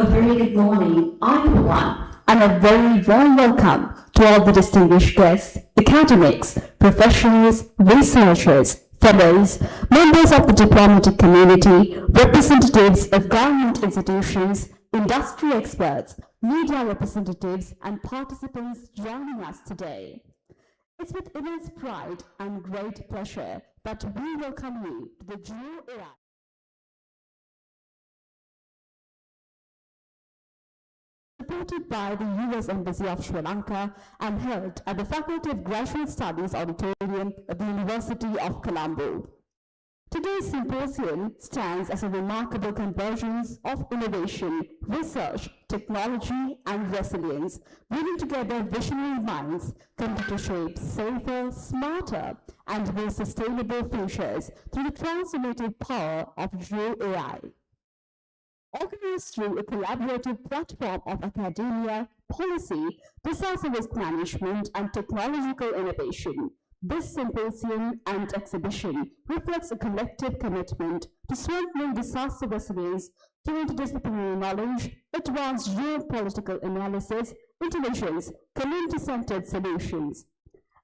A very good morning, everyone, and a very warm welcome to all the distinguished guests, academics, professionals, researchers, fellows, members of the diplomatic community, representatives of government institutions, industry experts, media representatives, and participants joining us today. It's with immense pride and great pleasure that we welcome you to the GeoAI supported by the U.S. Embassy of Sri Lanka and held at the Faculty of Graduate Studies Auditorium of the University of Colombo. Today's symposium stands as a remarkable convergence of innovation, research, technology, and resilience, bringing together visionary minds committed to shape safer, smarter, and more sustainable futures through the transformative power of GeoAI. Organized through a collaborative platform of academia, policy, disaster risk management, and technological innovation, this symposium and exhibition reflects a collective commitment to strengthening disaster resilience through interdisciplinary knowledge, advanced geopolitical analysis, intelligence, community-centered solutions.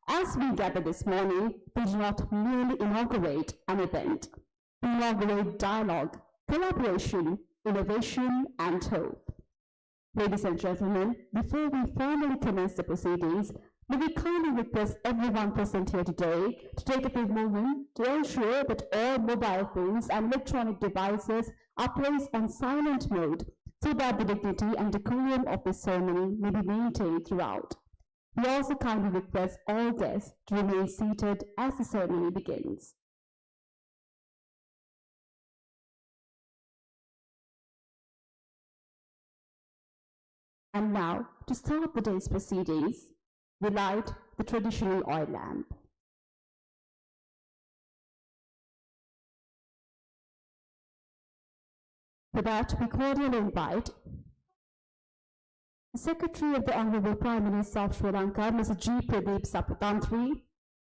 As we gather this morning, we do not merely inaugurate an event. We inaugurate dialogue, collaboration, innovation, and hope. Ladies and gentlemen, before we formally commence the proceedings, may we kindly request everyone present here today to take a few moments to ensure that all mobile phones and electronic devices are placed on silent mode so that the dignity and decorum of this ceremony may be maintained throughout. We also kindly request all guests to remain seated as the ceremony begins. And now, to start the day's proceedings, we light the traditional oil lamp. For that, we cordially invite the Secretary of the Honorable Prime Minister of Sri Lanka, Mr. G. Pradeep Saputantri,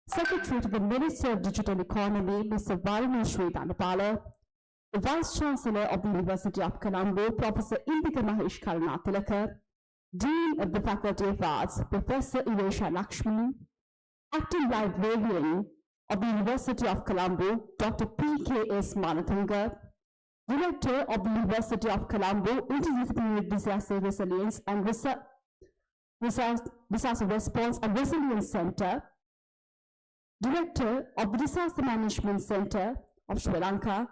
Secretary to the Minister of Digital Economy, Mr. Varunashri Dandapala, the Vice Chancellor of the University of Colombo, Professor Indika Mahesh Karunatilaka, Dean of the Faculty of Arts, Professor Iresha Lakshmi, Acting Librarian of the University of Colombo, Dr. P.K.S. Manatunga, Director of the University of Colombo Interdisciplinary Disaster Resilience and Disaster Response and Resilience Center, Director of the Disaster Management Center of Sri Lanka,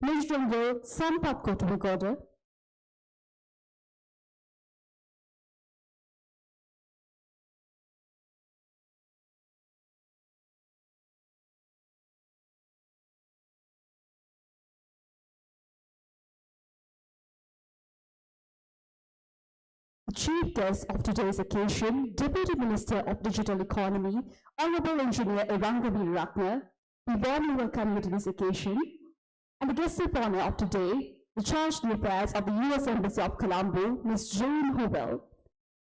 Major General Sampath Kotuwagoda, the chief guest of today's occasion, Deputy Minister of Digital Economy, Honorable Engineer Irangavi Ratna, we warmly welcome you to this occasion. And the guest of honor of today, the Charge of Affairs of the U.S. Embassy of Colombo, Ms. Jane Howell,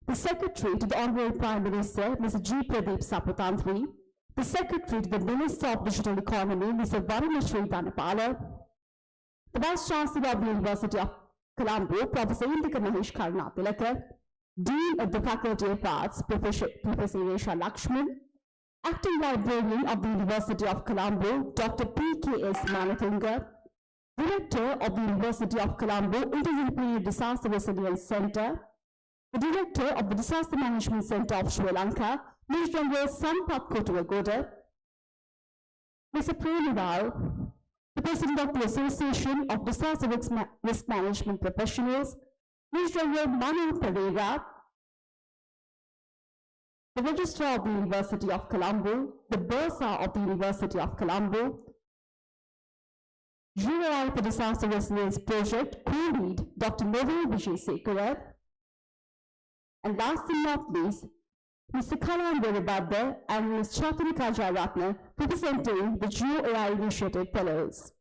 the Secretary to the Honorable Prime Minister, Mr. G. Pradeep Saputantri, the Secretary to the Minister of Digital Economy, Mr. Varunashri Dandapala, the Vice Chancellor of the University of Colombo, Professor Indika Mahesh Karunatilaka, Dean of the Faculty of Arts, Professor Iresha Lakshman, Acting Librarian of the University of Colombo, Dr. P.K.S. Manatunga, Director of the University of Colombo Interdisciplinary Disaster Resilience Center, the Director of the Disaster Management Center of Sri Lanka, Major General Sampath Kotuwagoda, Mr. Pranival, the President of the Association of Disaster Risk Management Professionals, Major General Manu Pereira, the Registrar of the University of Colombo, the Bursar of the University of Colombo, GeoAI for Disaster Resilience Project co-lead Dr. Novel Vijaysekara, and last but not least, Mr. Kalan Veribadda and Ms. Chatani Kajaratna representing the GeoAI Initiative Fellows.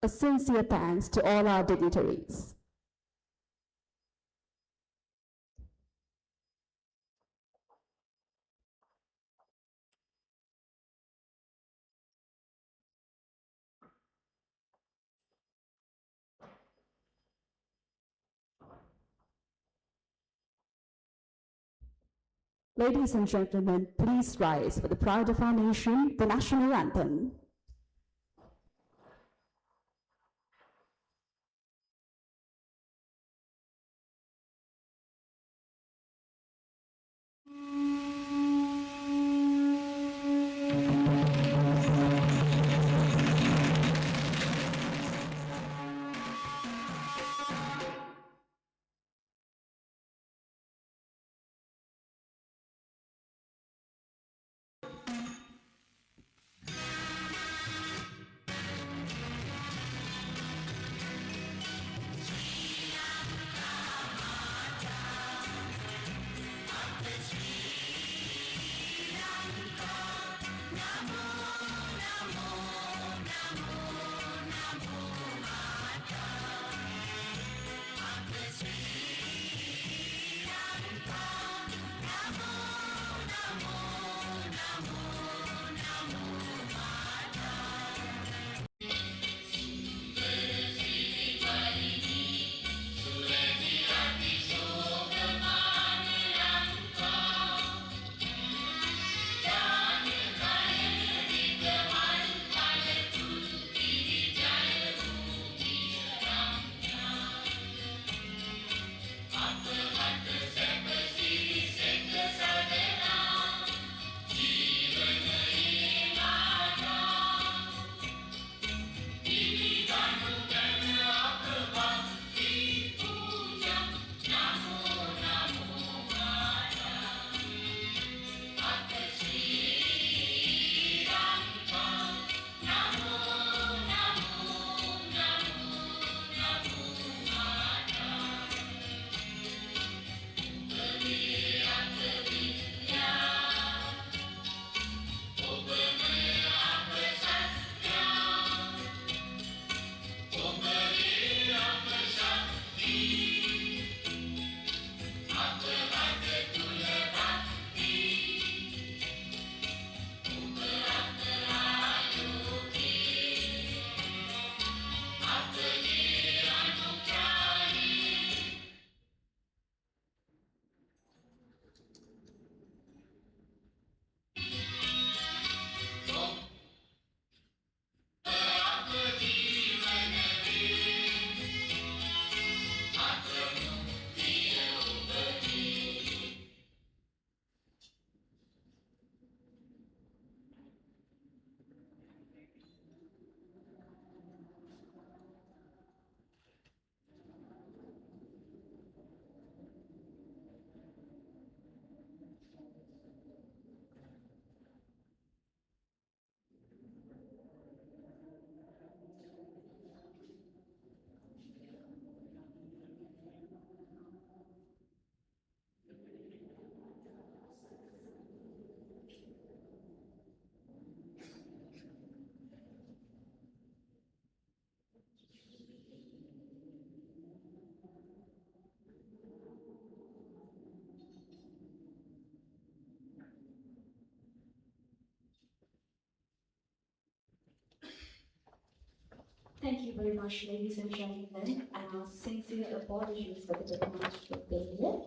A sincere thanks to all our dignitaries. Ladies and gentlemen, please rise for the pride of our nation, the national anthem. Thank you very much, ladies and gentlemen, and our sincere apologies for the technological failure.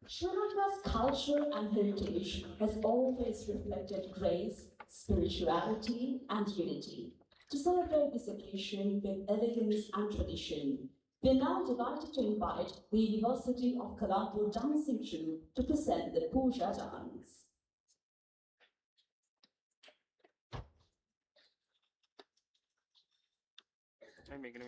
Sri Lanka's culture and heritage has always reflected grace, spirituality, and unity. To celebrate this occasion with elegance and tradition, we are now delighted to invite the University of Colombo dancing troupe to present the Puja dance. I'm making a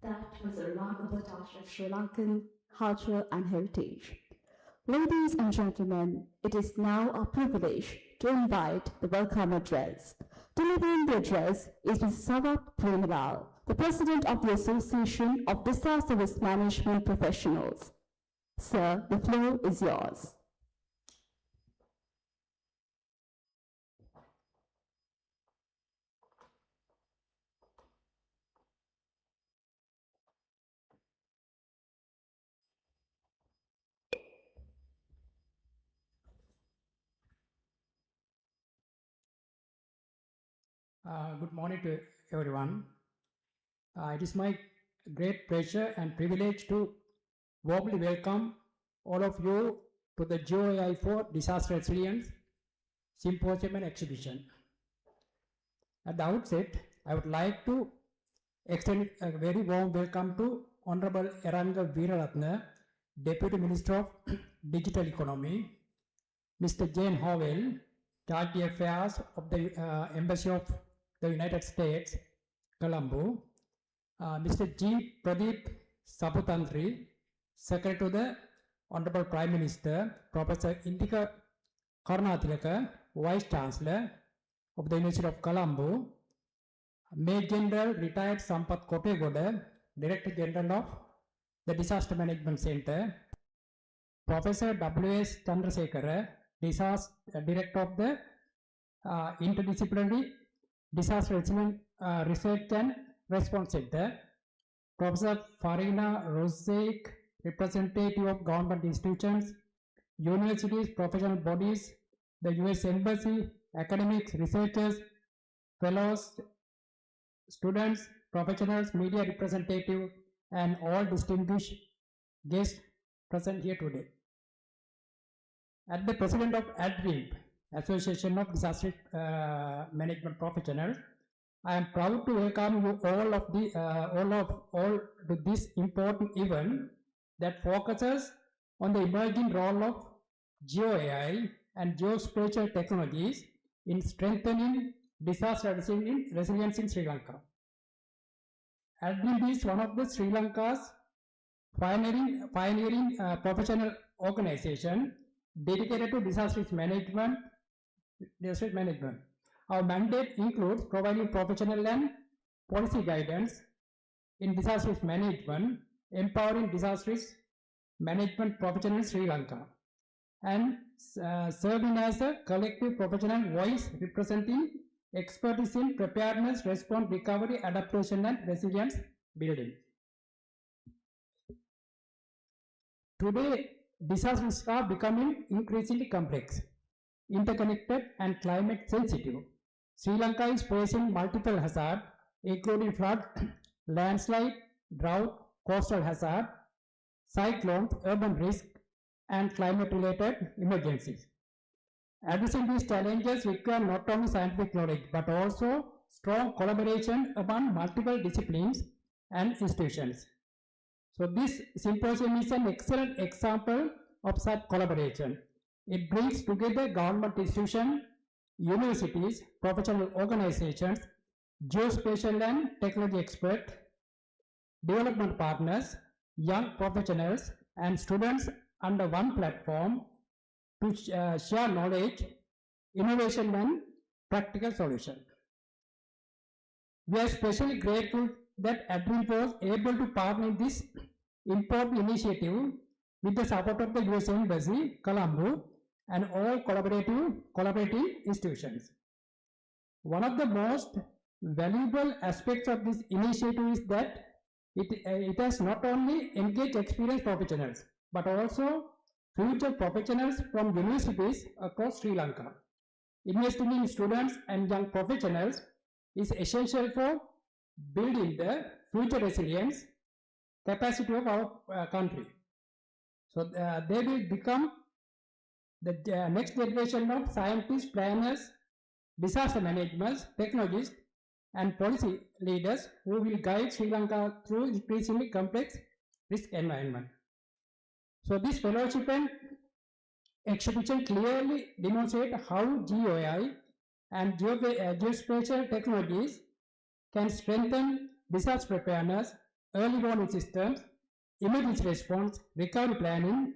That was a remarkable touch of Sri Lankan culture and heritage. Ladies and gentlemen, it is now our privilege to invite the welcome address. Delivering the address is Mr. Savat Premalal, the President of the Association of Disaster Risk Management Professionals. Sir, the floor is yours. Good morning to everyone. It is my great pleasure and privilege to warmly welcome all of you to the GeoAI for Disaster Resilience Symposium and Exhibition. At the outset, I would like to extend a very warm welcome to Honorable Eranga Veeraratne, Deputy Minister of Digital Economy, Mr. Jane Howell, Charge Affairs of the Embassy of the United States, Colombo, Mr. G. Pradeep Saputantri, Secretary to the Honorable Prime Minister, Professor Indika Karunatilaka, Vice Chancellor of the University of Colombo, Major General Retired Sampath Kotegoda, Director General of the Disaster Management Center, Professor W.S. Chandrasekhara, Director of the Interdisciplinary Disaster Research and Response Center, Professor Farina Rosek, representative of government institutions, universities, professional bodies, the US Embassy, academics, researchers, fellows, students, professionals, media representatives, and all distinguished guests present here today. As the President of ADRiMP, Association of Disaster Management Professionals, I am proud to welcome you all to this important event that focuses on the emerging role of GeoAI and geospatial technologies in strengthening disaster resilience in Sri Lanka. ADRiMP is one of the Sri Lanka's pioneering professional organization dedicated to disaster management. Our mandate includes providing professional and policy guidance in disaster management, empowering disaster management professionals in Sri Lanka, and serving as a collective professional voice representing expertise in preparedness, response, recovery, adaptation, and resilience building. Today, disasters are becoming increasingly complex, interconnected, and climate sensitive. Sri Lanka is facing multiple hazards, including flood, landslide, drought, coastal hazard, cyclones, urban risk, and climate-related emergencies. Addressing these challenges require not only scientific knowledge, but also strong collaboration among multiple disciplines and institutions. So this symposium is an excellent example of such collaboration. It brings together government institutions, universities, professional organizations, geospatial and technology experts, development partners, young professionals, and students under one platform to share knowledge, innovation, and practical solutions. We are especially grateful that ADRiMP was able to partner in this important initiative with the support of the US Embassy, Colombo, and all collaborative institutions. One of the most valuable aspects of this initiative is that it has not only engaged experienced professionals, but also future professionals from universities across Sri Lanka. Investing in students and young professionals is essential for building the future resilience capacity of our country. So they will become the next generation of scientists, planners, disaster managers, technologists, and policy leaders who will guide Sri Lanka through increasingly complex risk environment. So this fellowship and exhibition clearly demonstrate how GeoAI and geospatial technologies can strengthen disaster preparedness, early warning systems, emergency response, recovery planning,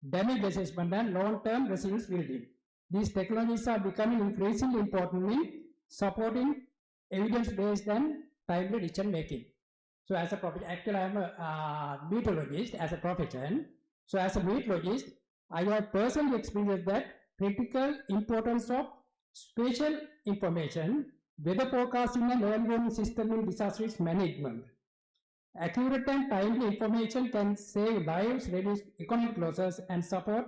damage assessment, and long-term resilience building. These technologies are becoming increasingly important in supporting evidence-based and timely decision making. So as a profession, actually I am a meteorologist as a profession. So as a meteorologist, I have personally experienced that critical importance of spatial information, weather forecasting and early warning system in disaster risk management. Accurate and timely information can save lives, reduce economic losses, and support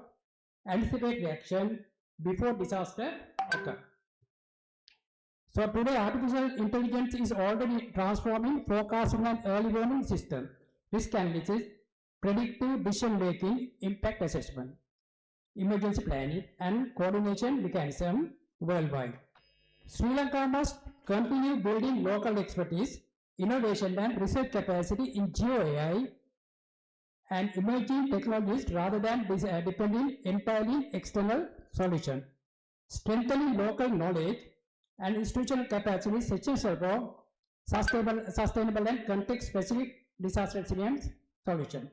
anticipate reaction before disaster occurs. So today, artificial intelligence is already transforming forecasting and early warning system, risk analysis, predictive decision making, impact assessment, emergency planning, and coordination mechanism worldwide. Sri Lanka must continue building local expertise, innovation, and research capacity in GeoAI and emerging technologies rather than depending entirely on external solutions. Strengthening local knowledge and institutional capacity is essential for sustainable and context-specific disaster resilience solutions.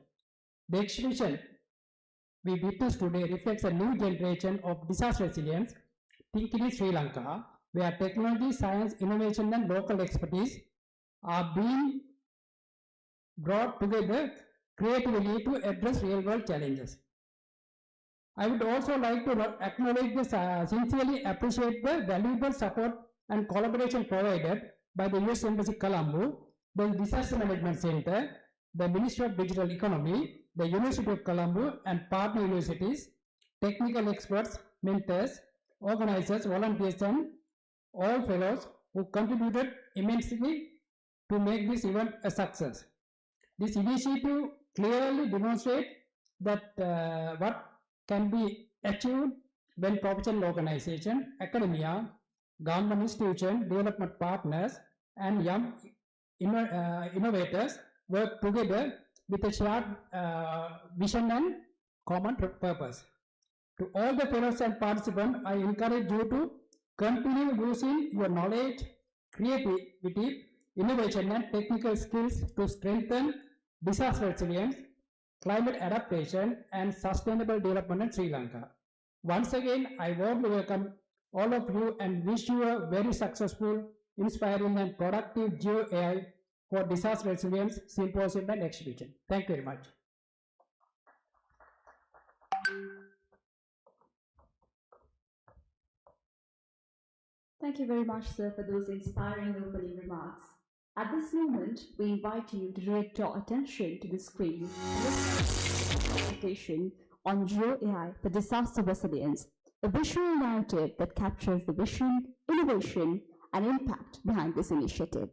The exhibition we witness today reflects a new generation of disaster resilience thinking in Sri Lanka, where technology, science, innovation, and local expertise are being brought together creatively to address real-world challenges. I would also like to acknowledge sincerely appreciate the valuable support and collaboration provided by the University Embassy Colombo, the Disaster Management Center, the Ministry of Digital Economy, the University of Colombo, and partner universities, technical experts, mentors, organizers, volunteers, and all fellows who contributed immensely to make this event a success. This initiative clearly demonstrates that what can be achieved when professional organizations, academia, government institutions, development partners, and young innovators work together with a shared vision and common purpose. To all the fellows and participants, I encourage you to continue using your knowledge, creativity, innovation, and technical skills to strengthen disaster resilience, climate adaptation, and sustainable development in Sri Lanka. Once again, I warmly welcome all of you and wish you a very successful, inspiring, and productive GeoAI for Disaster Resilience Symposium and Exhibition. Thank you very much. Thank you very much, sir, for those inspiring opening remarks. At this moment, we invite you to direct your attention to the screen presentation on GeoAI for disaster resilience, a visual narrative that captures the vision, innovation, and impact behind this initiative.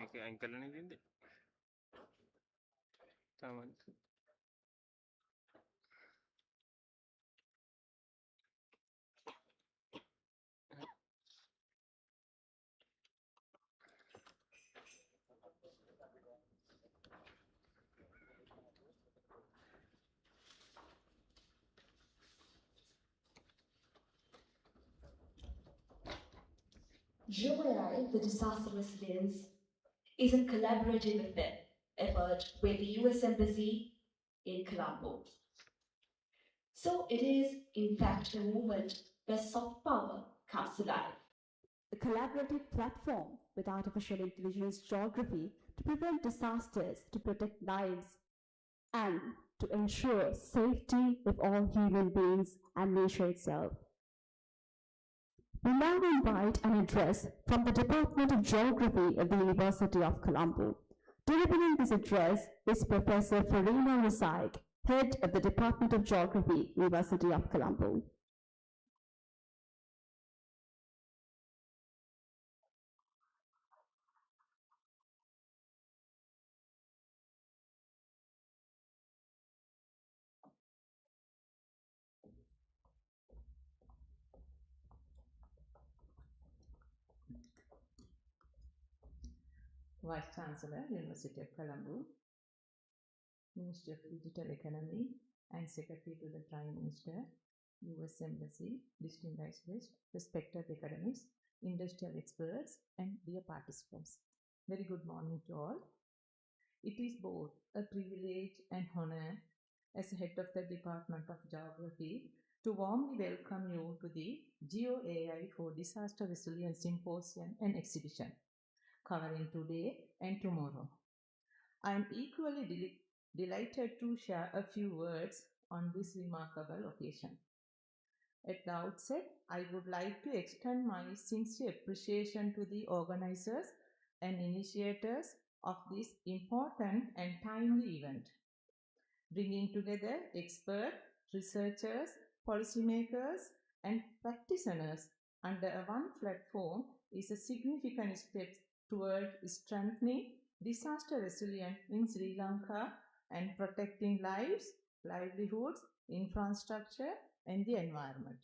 මේක අයින් කරලා නෙවෙයිද? තමයි. GeoAI, the disaster resilience, is a collaborative effort with the US Embassy in Colombo. So it is, in fact, a movement where soft power comes to life. A collaborative platform with artificial intelligence geography to prevent disasters, to protect lives, and to ensure safety of all human beings and nature itself. We now invite an address from the Department of Geography of the University of Colombo. Delivering this address is Professor Farina Rasaik, Head of the Department of Geography, University of Colombo. Vice Chancellor, University of Colombo, Ministry of Digital Economy, and Secretary to the Prime Minister, US Embassy, distinguished guests, respected academics, industrial experts, and dear participants. Very good morning to all. It is both a privilege and honor as head of the Department of Geography to warmly welcome you to the GeoAI for Disaster Resilience Symposium and Exhibition, covering today and tomorrow. I am equally delighted to share a few words on this remarkable occasion. At the outset, I would like to extend my sincere appreciation to the organizers and initiators of this important and timely event, bringing together experts, researchers, policymakers, and practitioners under one platform is a significant step toward strengthening disaster resilience in Sri Lanka and protecting lives, livelihoods, infrastructure, and the environment.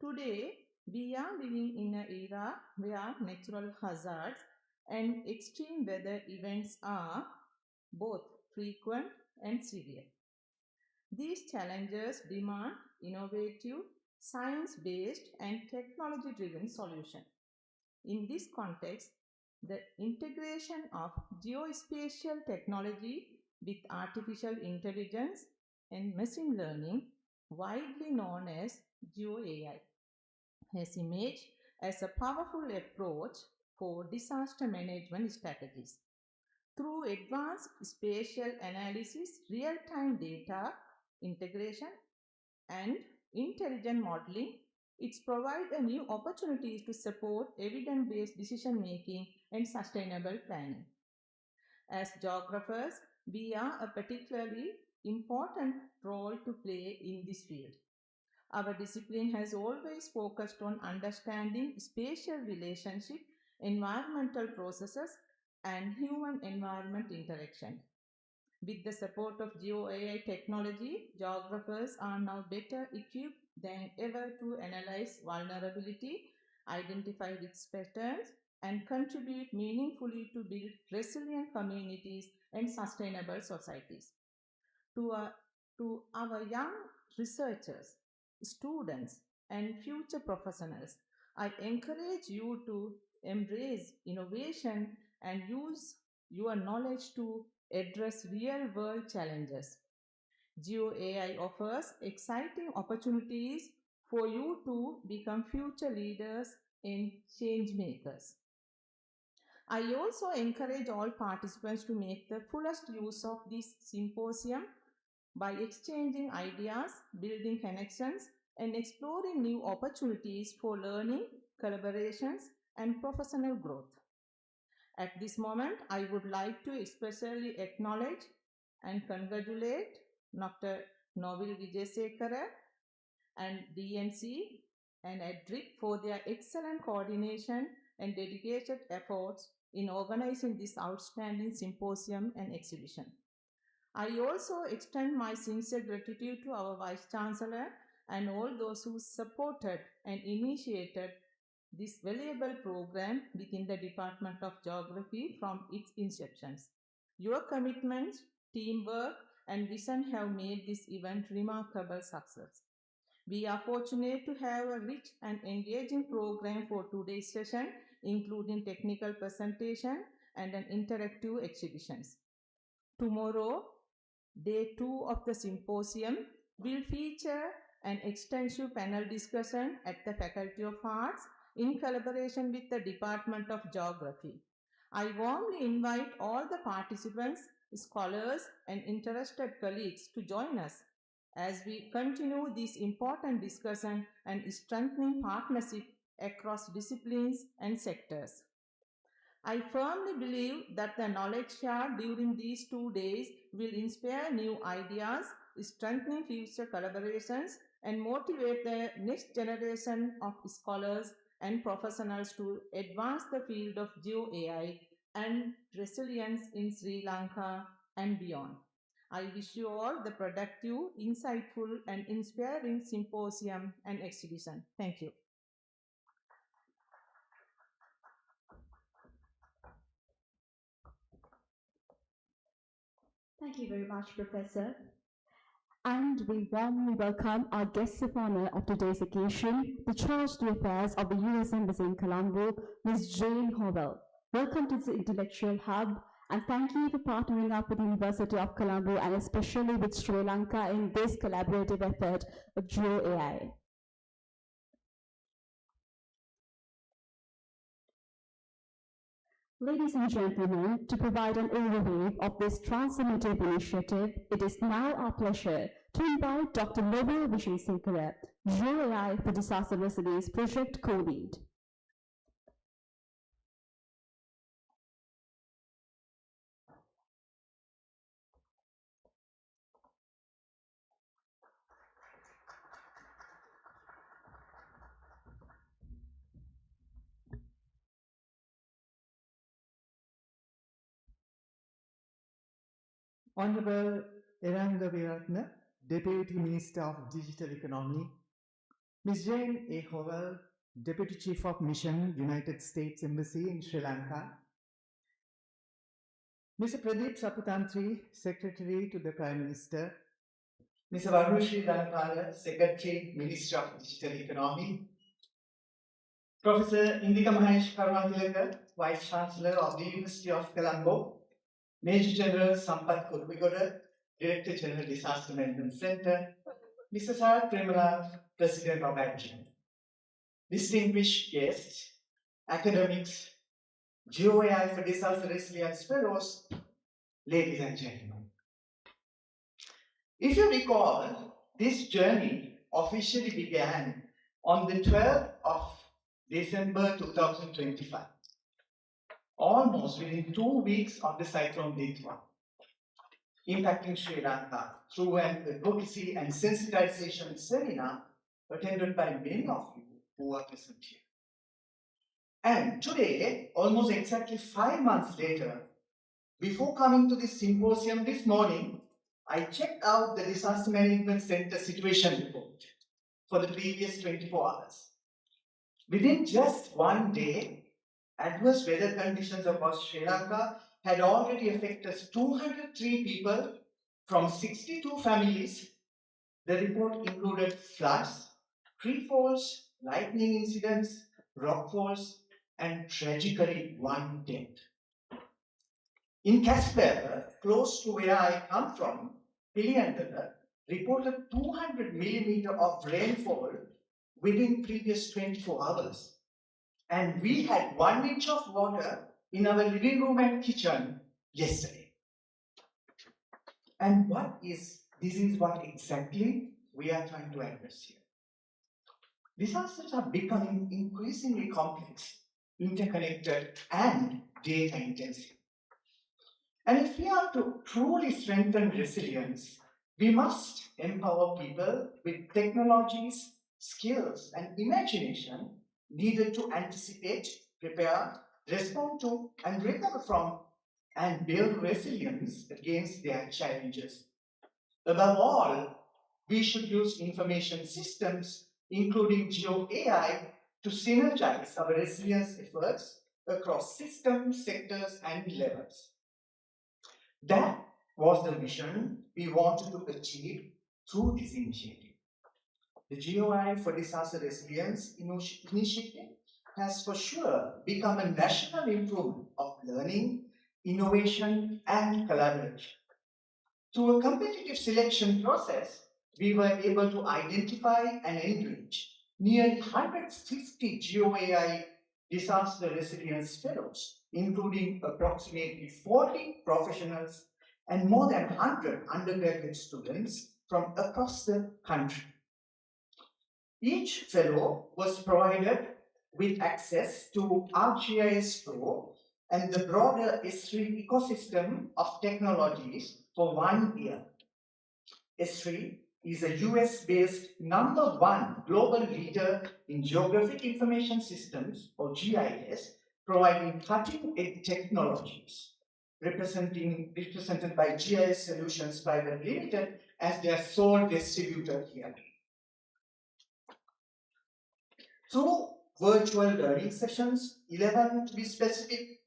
Today, we are living in an era where natural hazards and extreme weather events are both frequent and severe. These challenges demand innovative, science-based, and technology-driven solutions. In this context, the integration of geospatial technology with artificial intelligence and machine learning, widely known as GeoAI, has emerged as a powerful approach for disaster management strategies. Through advanced spatial analysis, real-time data integration, and intelligent modeling, it provides new opportunities to support evidence-based decision-making and sustainable planning. As geographers, we are a particularly important role to play in this field. Our discipline has always focused on understanding spatial relationships, environmental processes, and human-environment interaction. With the support of GeoAI technology, geographers are now better equipped than ever to analyze vulnerability, identify risk patterns, and contribute meaningfully to build resilient communities and sustainable societies. To our young researchers, students, and future professionals, I encourage you to embrace innovation and use your knowledge to address real-world challenges. GeoAI offers exciting opportunities for you to become future leaders and change makers. I also encourage all participants to make the fullest use of this symposium by exchanging ideas, building connections, and exploring new opportunities for learning, collaborations, and professional growth. At this moment, I would like to especially acknowledge and congratulate Dr. Novil Vijayasekara and DNC and ADRiMP for their excellent coordination and dedicated efforts in organizing this outstanding symposium and exhibition. I also extend my sincere gratitude to our Vice Chancellor and all those who supported and initiated this valuable program within the Department of Geography from its inception. Your commitment, teamwork, and vision have made this event remarkable success. We are fortunate to have a rich and engaging program for today's session, including technical presentation and an interactive exhibitions. Tomorrow, day 2 of the symposium will feature an extensive panel discussion at the Faculty of Arts in collaboration with the Department of Geography. I warmly invite all the participants, scholars, and interested colleagues to join us as we continue this important discussion and strengthening partnership across disciplines and sectors. I firmly believe that the knowledge shared during these 2 days will inspire new ideas, strengthen future collaborations, and motivate the next generation of scholars and professionals to advance the field of GeoAI and resilience in Sri Lanka and beyond. I wish you all the productive, insightful, and inspiring symposium and exhibition. Thank you. Thank you very much, Professor. And we warmly welcome our guest of honor of today's occasion, the Charge d'Affaires of the U.S. Embassy in Colombo, Ms. Jane Howell. Welcome to the Intellectual Hub, and thank you for partnering up with the University of Colombo and especially with Sri Lanka in this collaborative effort of GeoAI. Ladies and gentlemen, to provide an overview of this transformative initiative, it is now our pleasure to invite Dr. Lovell Vishensekara, GeoAI for Disaster Resilience Project Co-Lead. Honorable Eranga Viratna, Deputy Minister of Digital Economy, Ms. Jane A. Howell, Deputy Chief of Mission, United States Embassy in Sri Lanka, Mr. Pradeep Saputantri, Secretary to the Prime Minister, Mr. Varun Sri Lankala, Secretary, Minister of Digital Economy, Professor Indika Mahesh Karunatilaka, Vice Chancellor of the University of Colombo, Major General Sampath Kurvigoda, Director General Disaster Management Center, Mr. Sarat Premala, President of ADRiMP. Distinguished guests, academics, GeoAI for Disaster Resilience Fellows, ladies and gentlemen. If you recall, this journey officially began on the 12th of December 2025, almost within 2 weeks of the cyclone Ditwa, impacting Sri Lanka through an advocacy and sensitization seminar attended by many of you who are present here. And today, almost exactly 5 months later, before coming to this symposium this morning, I checked out the Disaster Management Center situation report for the previous 24 hours. Within just 1 day, adverse weather conditions across Sri Lanka had already affected 203 people from 62 families. The report included floods, tree falls, lightning incidents, rock falls, and tragically 1 death. In Casper, close to where I come from, Piliandala reported 200 millimeters of rainfall within previous 24 hours. And we had 1 inch of water in our living room and kitchen yesterday. And this is what exactly we are trying to address here. Disasters are becoming increasingly complex, interconnected, and data intensive. And if we are to truly strengthen resilience, we must empower people with technologies, skills, and imagination needed to anticipate, prepare, respond to, and recover from, and build resilience against their challenges. Above all, we should use information systems, including GeoAI, to synergize our resilience efforts across systems, sectors, and levels. That was the vision we wanted to achieve through this initiative. The GeoAI for Disaster Resilience initiative has for sure become a national improvement of learning, innovation, and collaboration. Through a competitive selection process, we were able to identify and enrich nearly 150 GeoAI disaster resilience fellows, including approximately 40 professionals and more than 100 undergraduate students from across the country. Each fellow was provided with access to ArcGIS Pro and the broader S3 ecosystem of technologies for 1 year. S3 is a US-based #1 global leader in Geographic Information Systems, or GIS, providing cutting-edge technologies, represented by GIS Solutions Private Limited as their sole distributor here. Through virtual learning sessions, 11 to be specific,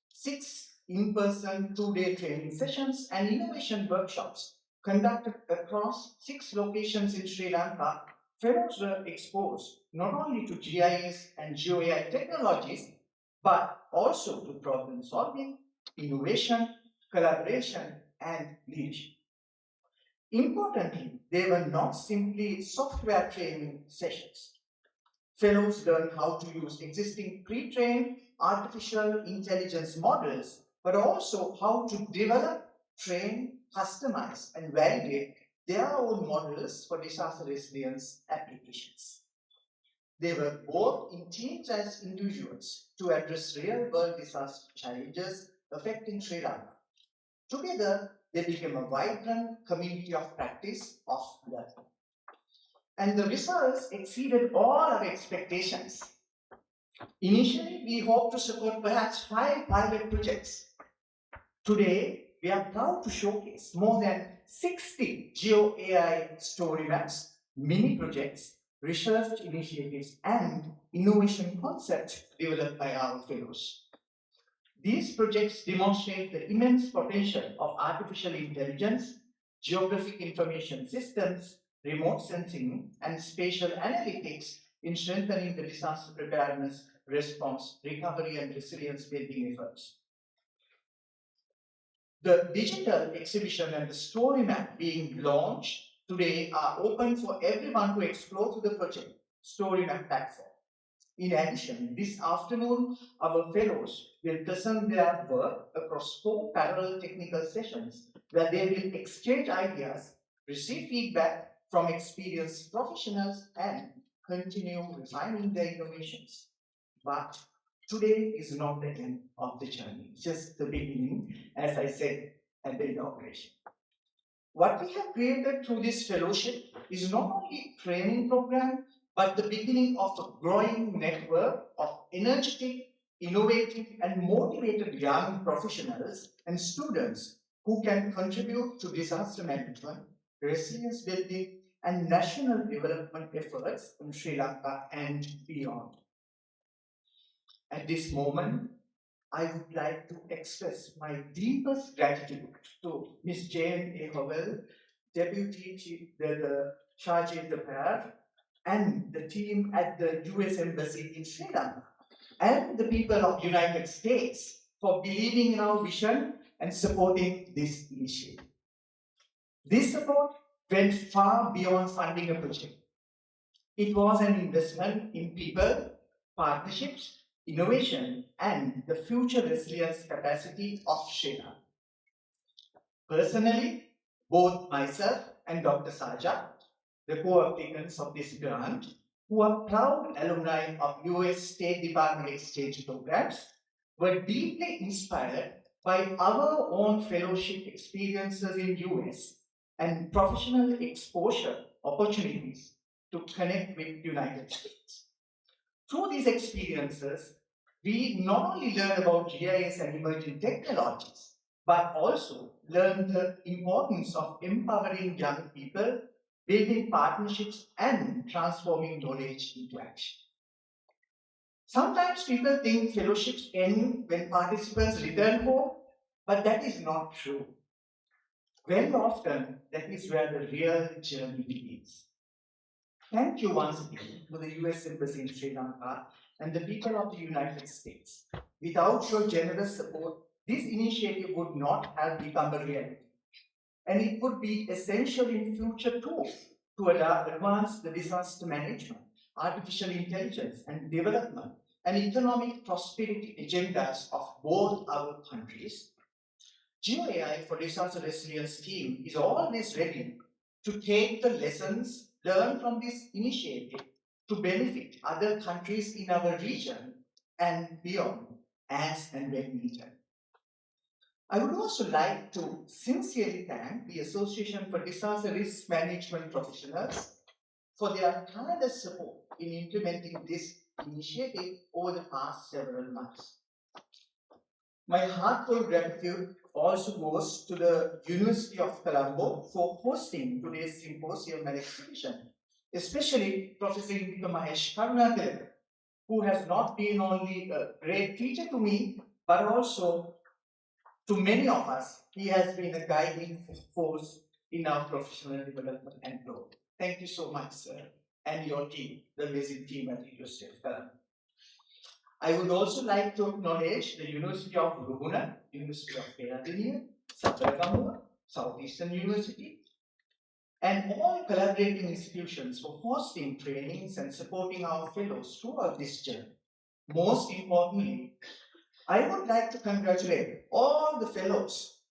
6 in-person 2-day training sessions, and innovation workshops conducted across 6 locations in Sri Lanka, fellows were exposed not only to GIS and GeoAI technologies, but also to problem solving, innovation, collaboration, and leadership. Importantly, they were not simply software training sessions. Fellows learn how to use existing pre-trained artificial intelligence models, but also how to develop, train, customize, and validate their own models for disaster resilience applications. They work both in teams as individuals to address real-world disaster challenges affecting Sri Lanka. Together, they became a vibrant community of practice of learning. And the results exceeded all our expectations. Initially, we hoped to support perhaps 5 pilot projects. Today, we are proud to showcase more than 60 GeoAI story maps, mini projects, research initiatives, and innovation concepts developed by our fellows. These projects demonstrate the immense potential of artificial intelligence, geographic information systems, remote sensing, and spatial analytics in strengthening the disaster preparedness, response, recovery, and resilience building efforts. The digital exhibition and the story map being launched today are open for everyone to explore through the project story map platform. In addition, this afternoon, our fellows will present their work across 4 parallel technical sessions where they will exchange ideas, receive feedback from experienced professionals, and continue refining their innovations. But today is not the end of the journey, just the beginning, as I said at the inauguration. What we have created through this fellowship is not only a training program, but the beginning of a growing network of energetic, innovative, and motivated young professionals and students who can contribute to disaster management, resilience building, and national development efforts in Sri Lanka and beyond. At this moment, I would like to express my deepest gratitude to Ms. Jane A. Howell, Deputy Chief, the Charge d'Affaires, and the team at the US Embassy in Sri Lanka, and the people of the United States for believing in our vision and supporting this initiative. This support went far beyond funding a project. It was an investment in people, partnerships, innovation, and the future resilience capacity of Sri Lanka. Personally, both myself and Dr. Saja, the co-applicants of this grant, who are proud alumni of US State Department exchange programs, were deeply inspired by our own fellowship experiences in US and professional exposure opportunities to connect with United States. Through these experiences, we not only learn about GIS and emerging technologies, but also learn the importance of empowering young people, building partnerships, and transforming knowledge into action. Sometimes people think fellowships end when participants return home, but that is not true. Very often, that is where the real journey begins. Thank you once again to the US Embassy in Sri Lanka and the people of the United States. Without your generous support, this initiative would not have become a reality. And it would be essential in future too to advance the disaster management, artificial intelligence and development, and economic prosperity agendas of both our countries. GeoAI for Disaster Resilience team is always ready to take the lessons learned from this initiative to benefit other countries in our region and beyond as and when needed. I would also like to sincerely thank the Association for Disaster Risk Management Professionals for their tireless support in implementing this initiative over the past several months. My heartfelt gratitude also goes to the University of Colombo for hosting today's symposium and exhibition, especially Professor Indika Mahesh Karunathan, who has not been only a great teacher to me, but also to many of us. He has been a guiding force in our professional development and growth. Thank you so much, sir, and your team, the amazing team at the University of Colombo. I would also like to acknowledge the University of Luguna, University of Peradeniya, Sabaragamuwa, Southeastern University, and all collaborating institutions for hosting trainings and supporting our fellows throughout this journey. Most importantly, I would like to congratulate all the fellows.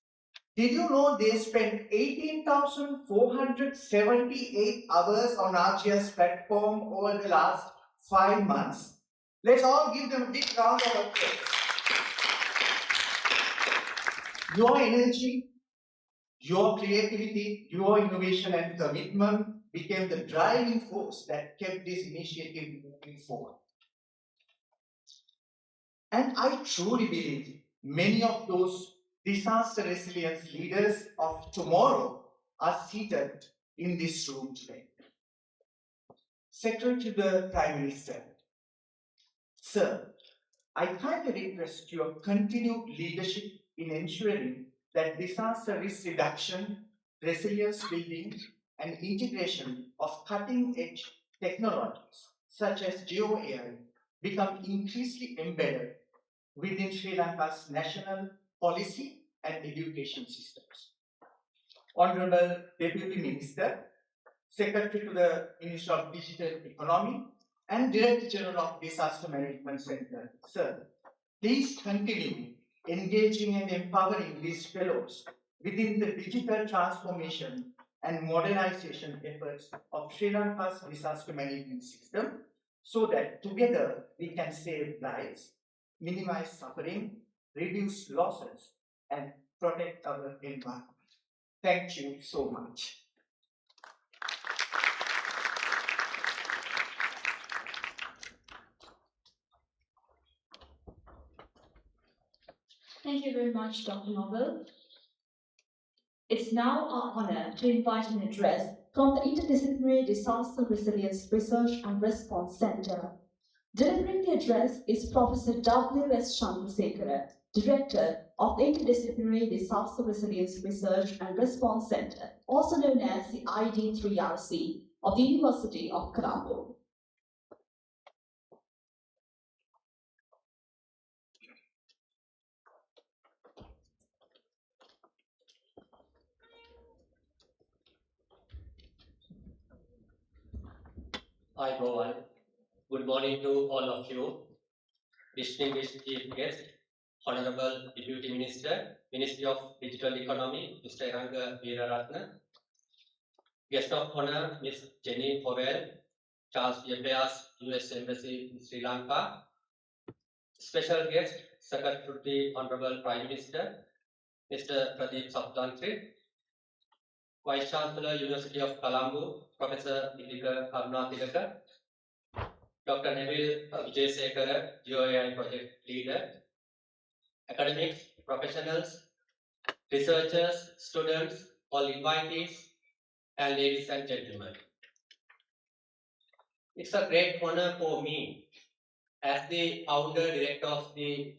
Did you know they spent 18,478 hours on RGS platform over the last 5 months? Let's all give them a big round of applause. Your energy, your creativity, your innovation and commitment became the driving force that kept this initiative moving forward. And I truly believe many of those disaster resilience leaders of tomorrow are seated in this room today. Secretary to the Prime Minister, sir, I kindly request your continued leadership in ensuring that disaster risk reduction, resilience building, and integration of cutting-edge technologies such as GeoAI become increasingly embedded within Sri Lanka's national policy and education systems. Honorable Deputy Minister, Secretary to the Ministry of Digital Economy, and Director General of Disaster Management Center, sir, please continue engaging and empowering these fellows within the digital transformation and modernization efforts of Sri Lanka's disaster management system so that together we can save lives, minimize suffering, reduce losses, and protect our environment. Thank you so much. Thank you very much, Dr. Novel. It's now our honor to invite an address from the Interdisciplinary Disaster Resilience Research and Response Center. Delivering the address is Professor W.S. Chandrasekhara, Director of the Interdisciplinary Disaster Resilience Research and Response Center, also known as the ID3RC of the University of Colombo. Hi, everyone. Good morning to all of you. Distinguished Chief Guest, Honorable Deputy Minister, Ministry of Digital Economy, Mr. Eranga Veeraratna. Guest of Honor, Ms. Jenny Powell, Charles Affairs, US Embassy in Sri Lanka. Special guest, Secretary to the Honorable Prime Minister, Mr. Pradeep Saptantri. Vice Chancellor, University of Colombo, Professor Indika Karunathan. Dr. Neville Vijaysekara, GeoAI project leader, academics, professionals, researchers, students, all invitees, and ladies and gentlemen. It's a great honor for me as the founder director of the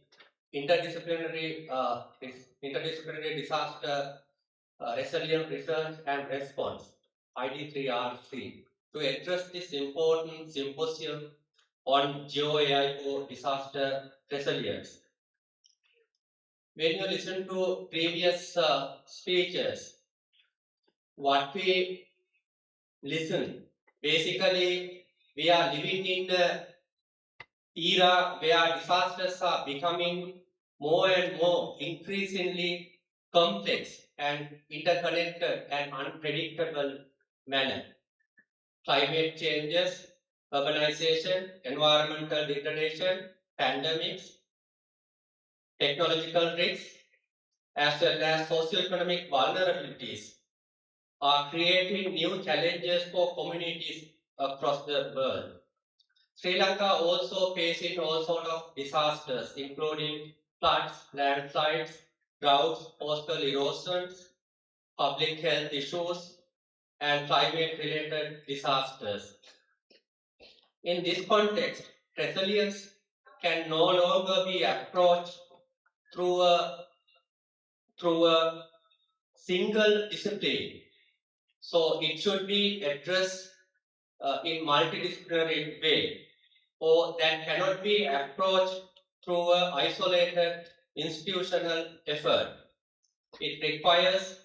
interdisciplinary disaster resilient research and response ID3RC to address this important symposium on GeoAI for disaster resilience. When you listen to previous speeches, what we listen, basically we are living in the era where disasters are becoming more and more increasingly complex and interconnected and unpredictable manner. Climate changes, urbanization, environmental degradation, pandemics, technological risks, as well as socioeconomic vulnerabilities are creating new challenges for communities across the world. Sri Lanka also facing all sorts of disasters, including floods, landslides, droughts, coastal erosions, public health issues, and climate-related disasters. In this context, resilience can no longer be approached through a single discipline. So it should be addressed in multidisciplinary way, or that cannot be approached through an isolated institutional effort. It requires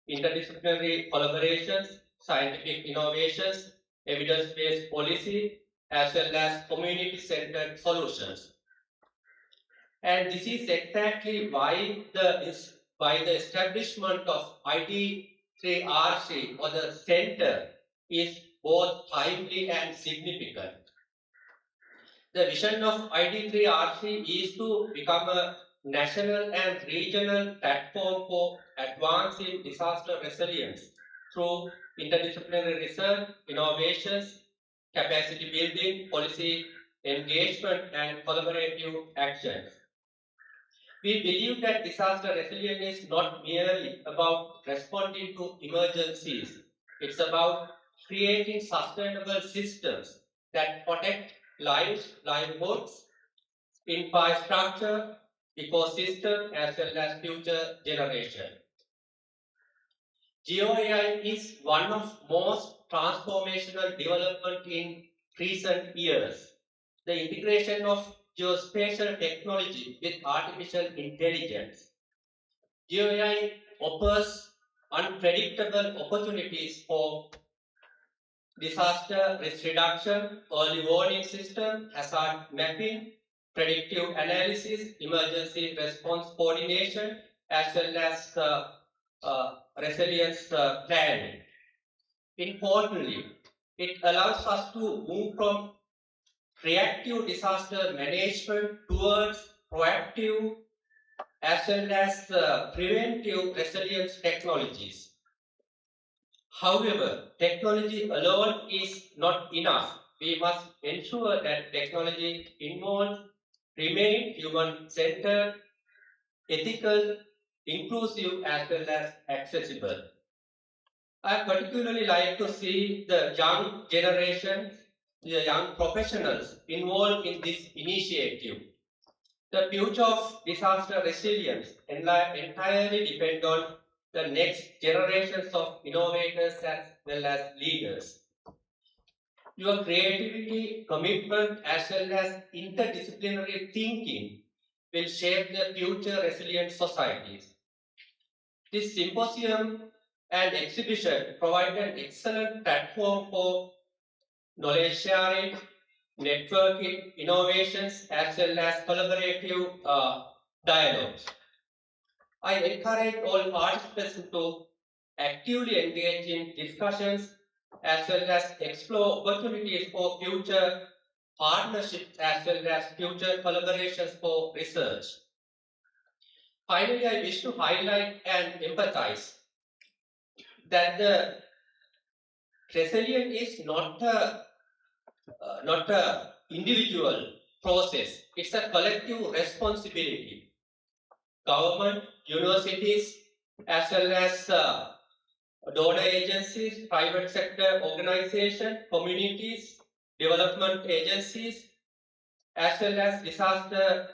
interdisciplinary collaborations, scientific innovations, evidence-based policy, as well as community-centered solutions. And this is exactly why the establishment of ID3RC or the center is both timely and significant. The vision of ID3RC is to become a national and regional platform for advancing disaster resilience through interdisciplinary research, innovations, capacity building, policy engagement, and collaborative actions. We believe that disaster resilience is not merely about responding to emergencies. It's about creating sustainable systems that protect lives, livelihoods, infrastructure, ecosystem, as well as future generation. GeoAI is one of most transformational development in recent years. The integration of geospatial technology with artificial intelligence. GeoAI offers unpredictable opportunities for disaster risk reduction, early warning system, hazard mapping, predictive analysis, emergency response coordination, as well as resilience planning. Importantly, it allows us to move from reactive disaster management towards proactive as well as preventive resilience technologies. However, technology alone is not enough. We must ensure that technology involves remain human-centered, ethical, inclusive, as well as accessible. I particularly like to see the young generation, the young professionals involved in this initiative. The future of disaster resilience entirely depends on the next generations of innovators as well as leaders. Your creativity, commitment, as well as interdisciplinary thinking will shape the future resilient societies. This symposium and exhibition provide an excellent platform for knowledge sharing, networking, innovations, as well as collaborative dialogues. I encourage all participants to actively engage in discussions as well as explore opportunities for future partnerships as well as future collaborations for research. Finally, I wish to highlight and empathize that the resilience is not a individual process. It's a collective responsibility. Government, universities, as well as donor agencies, private sector organizations, communities, development agencies, as well as disaster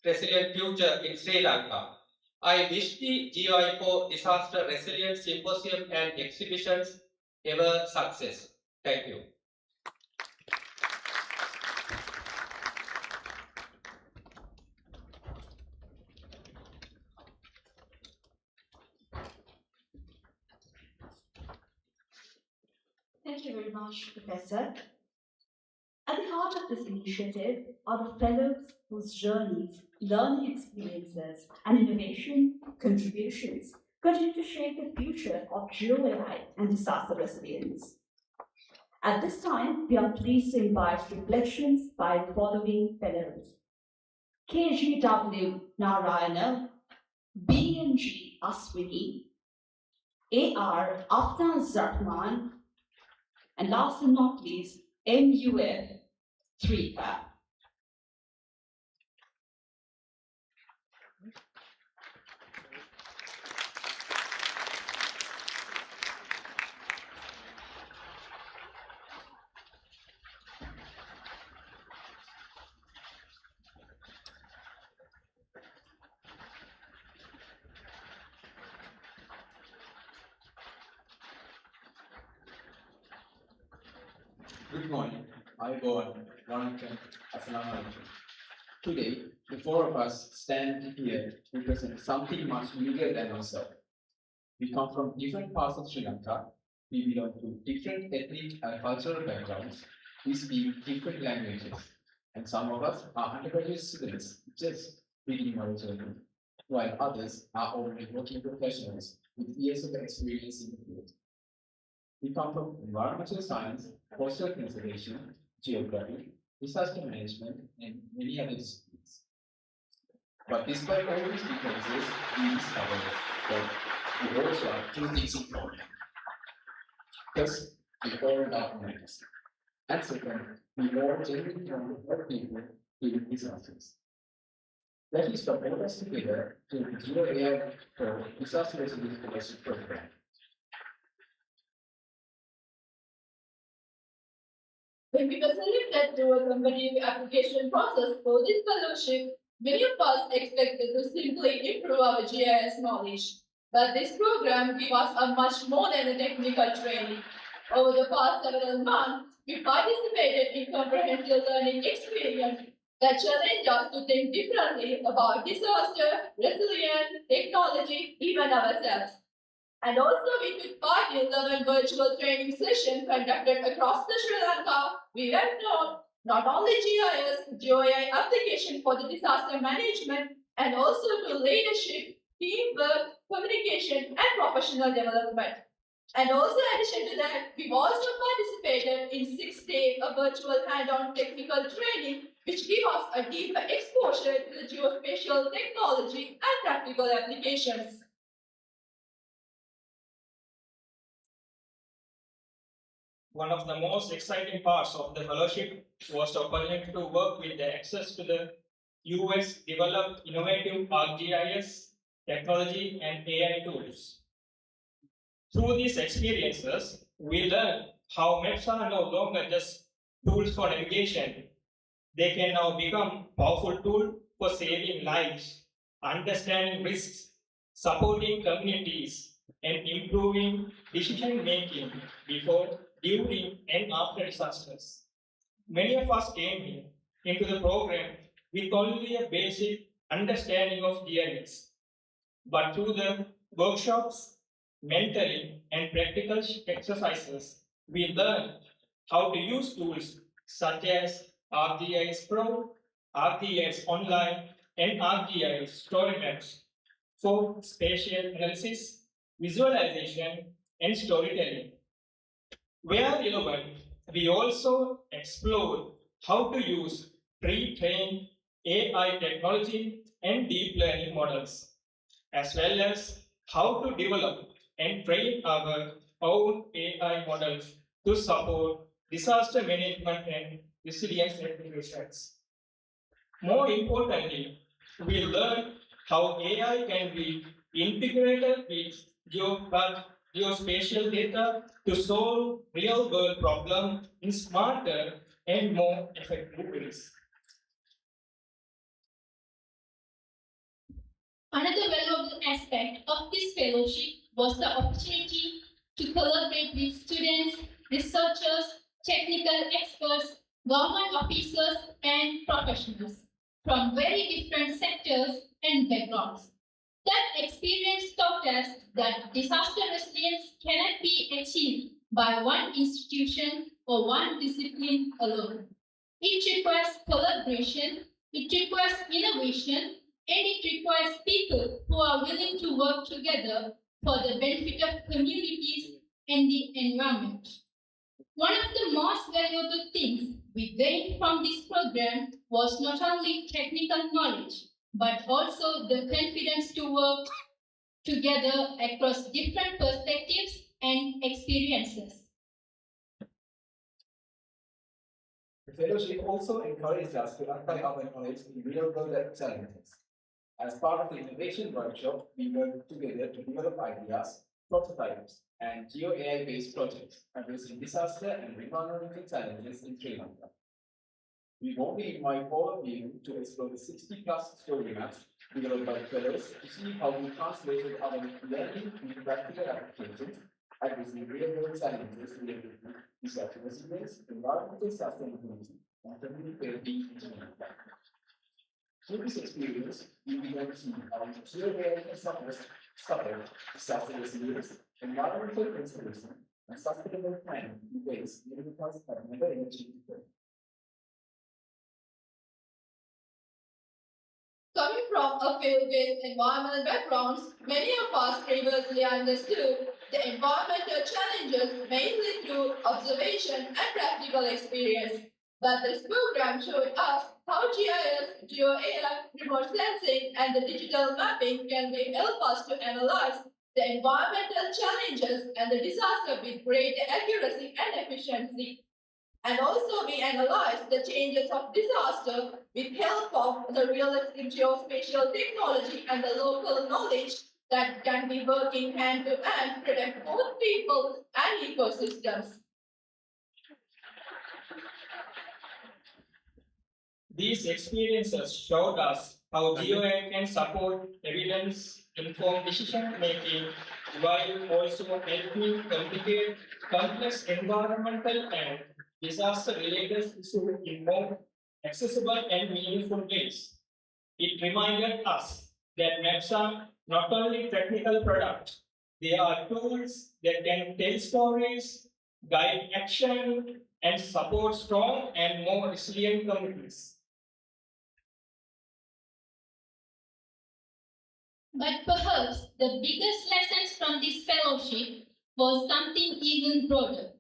resilient future in Sri Lanka. I wish the GeoAI for Disaster Resilience Symposium and exhibitions ever success. Thank you. Thank you very much, Professor. At the heart of this initiative are the fellows whose journeys, learning experiences, and innovation contributions continue to shape the future of GeoAI and disaster resilience. At this time, we are pleased to invite reflections by the following fellows: KGW Narayana, BNG Aswini, AR Afnan Zakman, and last but not least, MUF Trika. Good morning. I go on Wanakkam. Assalamu alaikum. Today, the four of us stand here to present something much bigger than ourselves. We come from different parts of Sri Lanka. We belong to different ethnic and cultural backgrounds. We speak different languages. And some of us are undergraduate students just beginning our journey, while others are already working professionals with years of experience in the field. We come from environmental science, coastal conservation, geography, disaster management, and many other disciplines. But despite all these differences, we discovered that we also have two things in common. First, we all love minds. And second, we all genuinely want to help people during disasters. That is what brought us together to the GeoAI for Disaster Resilience Fellowship Program. When we were selected through a competitive application process for this fellowship, many of us expected to simply improve our GIS knowledge. But this program gave us a much more than a technical training. Over the past several months, we participated in comprehensive learning experience that challenged us to think differently about disaster, resilience, technology, even ourselves. And also we took part in 11 virtual training sessions conducted across the Sri Lanka. We have known not only GIS, GeoAI application for the disaster management, and also to leadership, teamwork, communication, and professional development. And also in addition to that, we've also participated in 6 days of virtual hand-on technical training, which give us a deeper exposure to the geospatial technology and practical applications. One of the most exciting parts of the fellowship was the opportunity to work with the access to the US developed innovative ArcGIS technology and AI tools. Through these experiences, we learned how maps are no longer just tools for navigation. They can now become powerful tools for saving lives, understanding risks, supporting communities, and improving decision making before, during, and after disasters. Many of us came into the program with only a basic understanding of GIS, but through the workshops, mentoring, and practical exercises, we learned how to use tools such as ArcGIS Pro, ArcGIS Online, and ArcGIS Story Maps for spatial analysis, visualization, and storytelling. Where relevant, we also explored how to use pre-trained AI technology and deep learning models, as well as how to develop and train our own AI models to support disaster management and resilience applications. More importantly, we learn how AI can be integrated with geospatial data to solve real-world problems in smarter and more effective ways. Another valuable aspect of this fellowship was the opportunity to collaborate with students, researchers, technical experts, government officers, and professionals from very different sectors and backgrounds. That experience taught us that disaster resilience cannot be achieved by one institution or one discipline alone. It requires collaboration, it requires innovation, and it requires people who are willing to work together for the benefit of communities and the environment. One of the most valuable things we gained from this program was not only technical knowledge, but also the confidence to work together across different perspectives and experiences. The fellowship also encouraged us to apply our knowledge in real-world challenges. As part of the innovation workshop, we worked together to develop ideas, prototypes, and GeoAI-based projects addressing disaster and environmental challenges in Sri Lanka. We warmly invite all of you to explore the 60+ story maps developed by fellows to see how we translated our learning into practical applications addressing real-world challenges related to disaster resilience, environmental sustainability, and community well-being in Sri Lanka. Through this experience, we began to see how GeoAI can support disaster resilience, environmental conservation, and sustainable planning in ways many of us have never achieved before. Coming from a field-based environmental backgrounds, many of us previously understood the environmental challenges mainly through observation and practical experience. But this program showed us how GIS, GeoAI, remote sensing, and the digital mapping can help us to analyze the environmental challenges and the disaster with greater accuracy and efficiency. And also we analyzed the changes of disaster with help of the realistic geospatial technology and the local knowledge that can be working hand to hand to protect both people and ecosystems. These experiences showed us how GeoAI can support evidence-informed decision-making while also helping communicate complex environmental and disaster-related issues in more accessible and meaningful ways. It reminded us that maps are not only technical products, they are tools that can tell stories, guide action, and support strong and more resilient communities. But perhaps the biggest lessons from this fellowship was something even broader.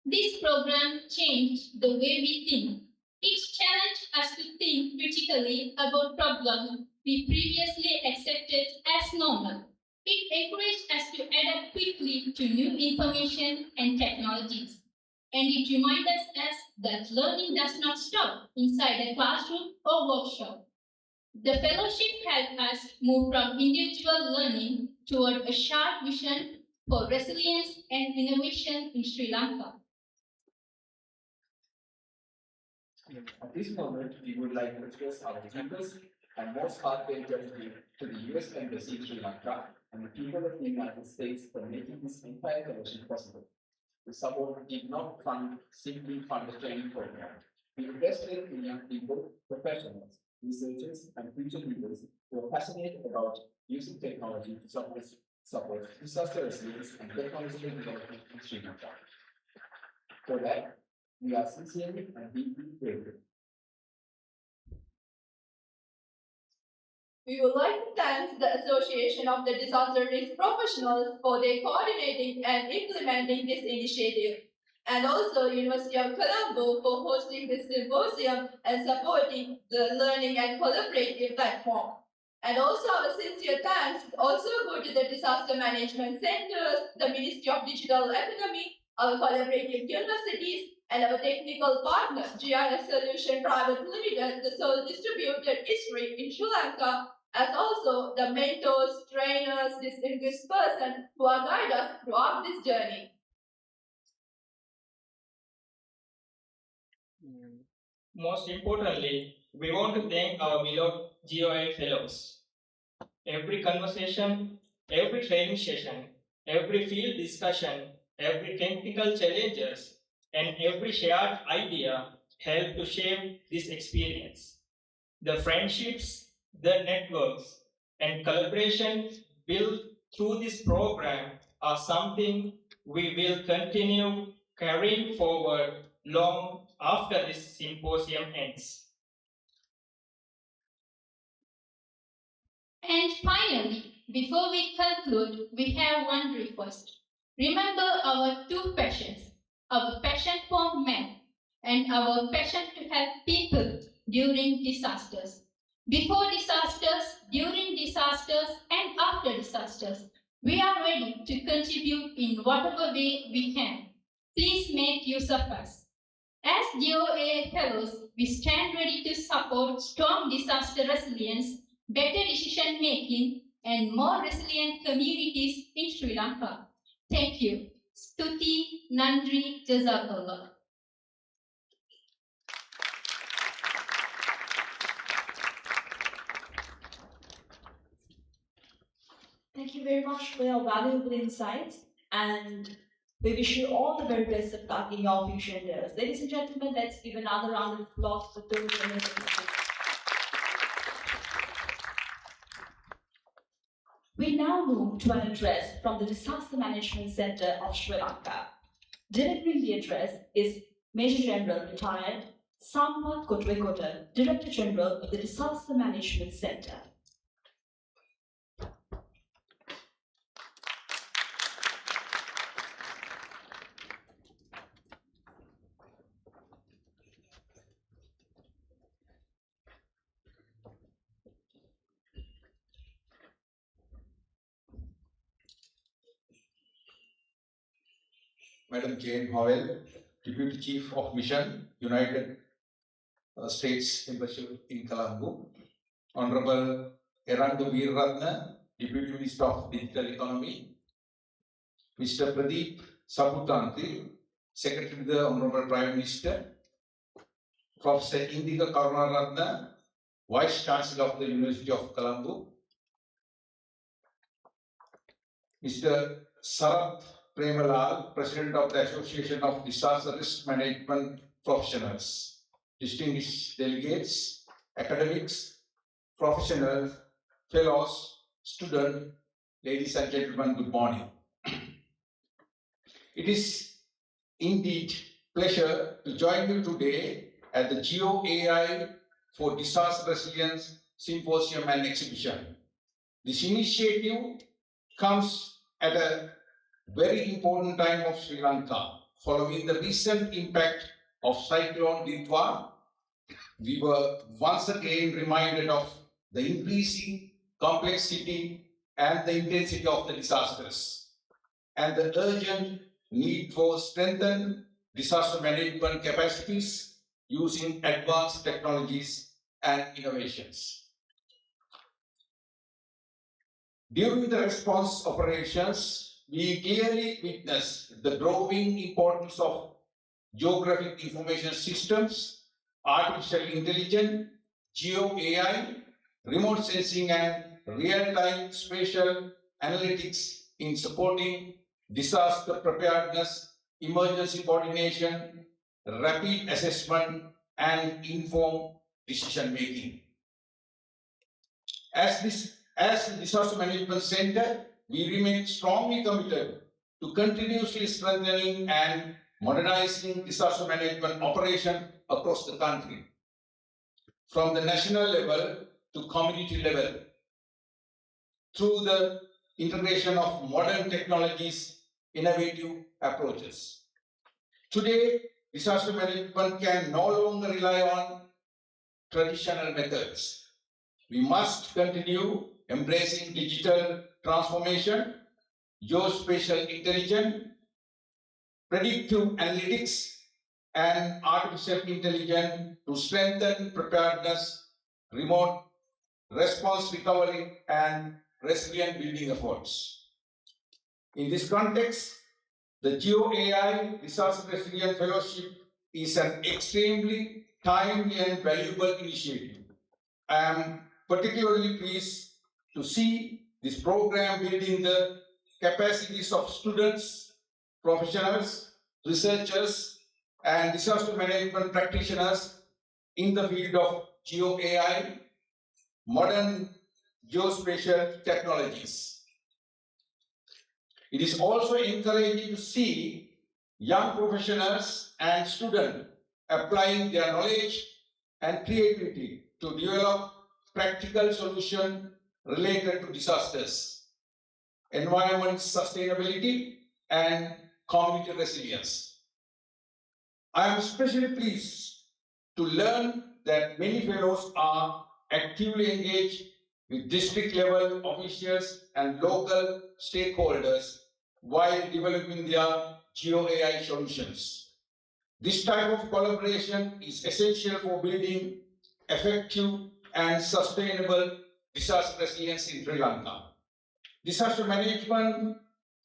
This program changed the way we think. It challenged us to think critically about problems we previously accepted as normal. It encouraged us to adapt quickly to new information and technologies. And it reminded us that learning does not stop inside a classroom or workshop. The fellowship helped us move from individual learning toward a shared vision for resilience and innovation in Sri Lanka. At this moment, we would like to express our deepest and most heartfelt gratitude to the US Embassy in Sri Lanka and the people of the United States for making this entire fellowship possible. The support did not simply fund the training program. We invested in young people, professionals, researchers, and future leaders who are passionate about using technology to support disaster resilience and technological development in Sri Lanka. For that, we are sincerely and deeply grateful. We would like to thank the Association of the Disaster Risk Professionals for their coordinating and implementing this initiative, and also University of Colombo for hosting this symposium and supporting the learning and collaborative platform. And also our sincere thanks also go to the disaster management centers, the Ministry of Digital Economy, our collaborative universities, and our technical partner, GIS Solution Private Limited, the sole distributed ISRI in Sri Lanka, as also the mentors, trainers, distinguished persons who are guiding us throughout this journey. Most importantly, we want to thank our beloved GeoAI fellows. Every conversation, every training session, every field discussion, every technical challenges, and every shared idea help to shape this experience. The friendships, the networks, and collaboration built through this program are something we will continue carrying forward long after this symposium ends. And finally, before we conclude, we have one request. Remember our two passions, our passion for men and our passion to help people during disasters. Before disasters, during disasters, and after disasters, we are ready to contribute in whatever way we can. Please make use of us. As GeoAI fellows, we stand ready to support strong disaster resilience, better decision making, and more resilient communities in Sri Lanka. Thank you. Stuti Nandri Jazakallah. Thank you very much for your valuable insights, and we wish you all the very best of luck in your future endeavors. Ladies and gentlemen, let's give another round of applause for those winners. We now move to an address from the Disaster Management Center of Sri Lanka. Delivering the address is Major General Retired Sampath Kotwekota, Director General of the Disaster Management Center. Madam Jane Howell, Deputy Chief of Mission, United States Embassy in Colombo. Honorable Eranga Veeratna, Deputy Minister of Digital Economy. Mr. Pradeep Saputantri, Secretary to the Honorable Prime Minister. Professor Indika Karunaratna, Vice Chancellor of the University of Colombo. Mr. Sarath Premalal, President of the Association of Disaster Risk Management Professionals, distinguished delegates, academics, professionals, fellows, students, ladies and gentlemen, good morning. It is indeed pleasure to join you today at the GeoAI for Disaster Resilience Symposium and Exhibition. This initiative comes at a very important time of Sri Lanka. Following the recent impact of Cyclone Ditwa, we were once again reminded of the increasing complexity and the intensity of the disasters, and the urgent need for strengthened disaster management capacities using advanced technologies and innovations. During the response operations, we clearly witness the growing importance of geographic information systems, artificial intelligence, GeoAI, remote sensing, and real-time spatial analytics in supporting disaster preparedness, emergency coordination, rapid assessment, and informed decision-making. As the Disaster Management Center, we remain strongly committed to continuously strengthening and modernizing disaster management operation across the country, from the national level to community level, through the integration of modern technologies, innovative approaches. Today, disaster management can no longer rely on traditional methods. We must continue embracing digital transformation, geospatial intelligence, predictive analytics, and artificial intelligence to strengthen preparedness, remote response recovery, and resilient building efforts. In this context, the GeoAI Disaster Resilience Fellowship is an extremely timely and valuable initiative. I am particularly pleased to see this program building the capacities of students, professionals, researchers, and disaster management practitioners in the field of GeoAI, modern geospatial technologies. It is also encouraging to see young professionals and students applying their knowledge and creativity to develop practical solutions related to disasters, environment sustainability, and community resilience. I am especially pleased to learn that many fellows are actively engaged with district-level officials and local stakeholders while developing their GeoAI solutions. This type of collaboration is essential for building effective and sustainable disaster resilience in Sri Lanka. Disaster management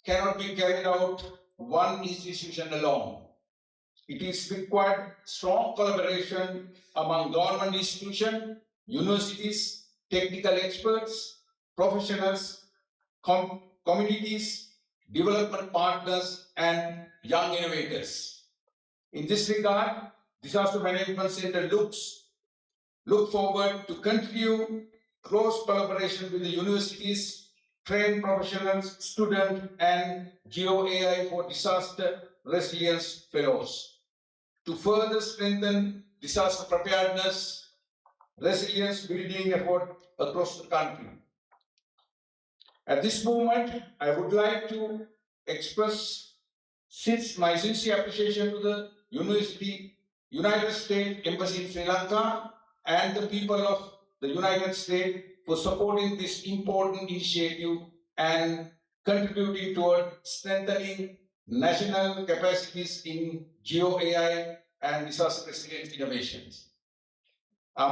cannot be carried out one institution alone. It is required strong collaboration among government institutions, universities, technical experts, professionals, communities, development partners, and young innovators. In this regard, Disaster Management Center look forward to continue close collaboration with the universities, trained professionals, students, and GeoAI for Disaster Resilience Fellows to further strengthen disaster preparedness, resilience building effort across the country. At this moment, I would like to express my sincere appreciation to the United States Embassy in Sri Lanka and the people of the United States for supporting this important initiative and contributing toward strengthening national capacities in GeoAI and disaster resilience innovations. I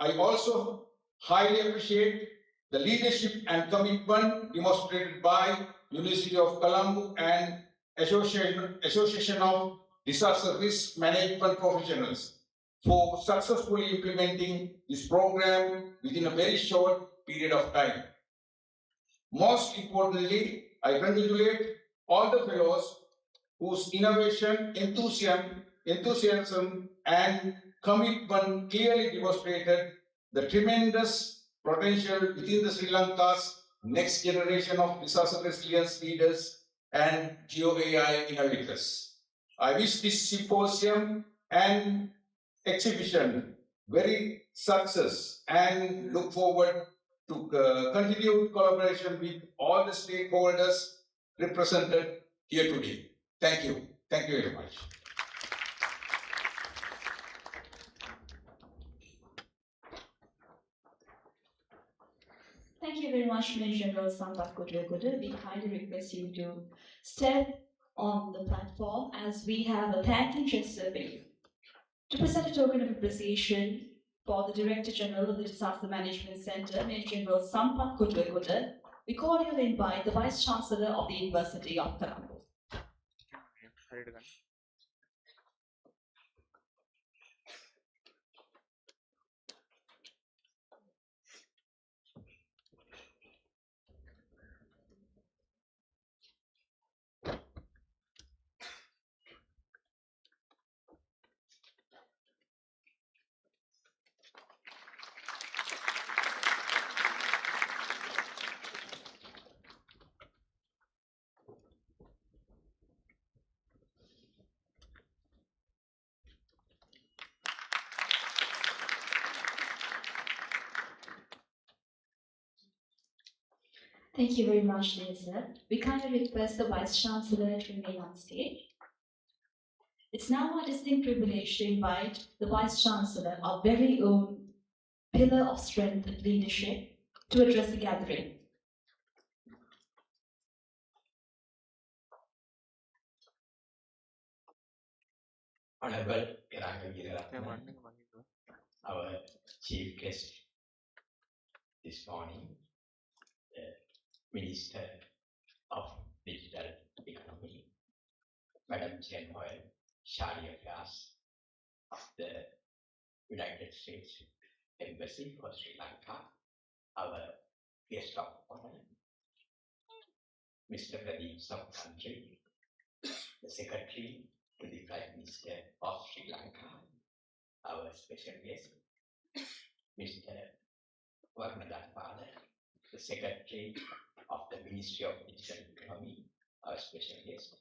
also highly appreciate the leadership and commitment demonstrated by University of Colombo and Association of Disaster Risk Management Professionals for successfully implementing this program within a very short period of time. Most importantly, I congratulate all the fellows whose innovation, enthusiasm, and commitment clearly demonstrated the tremendous potential within the Sri Lanka's next generation of disaster resilience leaders and GeoAI innovators. I wish this symposium and exhibition very success and look forward to continued collaboration with all the stakeholders represented here today. Thank you. Thank you very much. Thank you very much, Major General Sambat Kudu. We kindly request you to step on the platform as we have a thank you survey. To present a token of appreciation for the Director General of the Disaster Management Center, Major General Sambat Kudu, we cordially invite the Vice Chancellor of the University of Colombo. Thank you very much, Lisa. We kindly request the Vice Chancellor to remain on stage. It's now my distinct privilege to invite the Vice Chancellor, our very own pillar of strength and leadership, to address the gathering. Honorable our chief guest this morning, the Minister of Digital Economy, Madam General Shari Affairs of the United States Embassy for Sri Lanka, our guest of honor, Mr. Pradeep Samkantri, the Secretary to the Prime Minister of Sri Lanka, our special guest, Mr. Varnadatpada, the Secretary of the Ministry of Digital Economy, our special guest,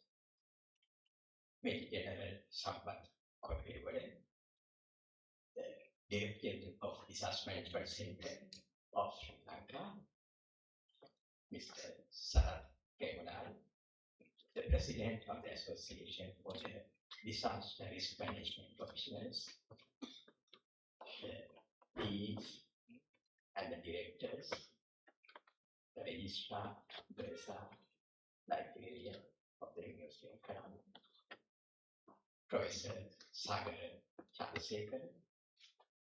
Major General Sambat Kodwewale, the Director of Disaster Management Center of Sri Lanka, Mr. Sarat Kemalal, the President of the Association for the Disaster Risk Management Professionals, the deans and the directors, the registrar, librarian of the University of Colombo, Professor Sagar Chandrasekhar,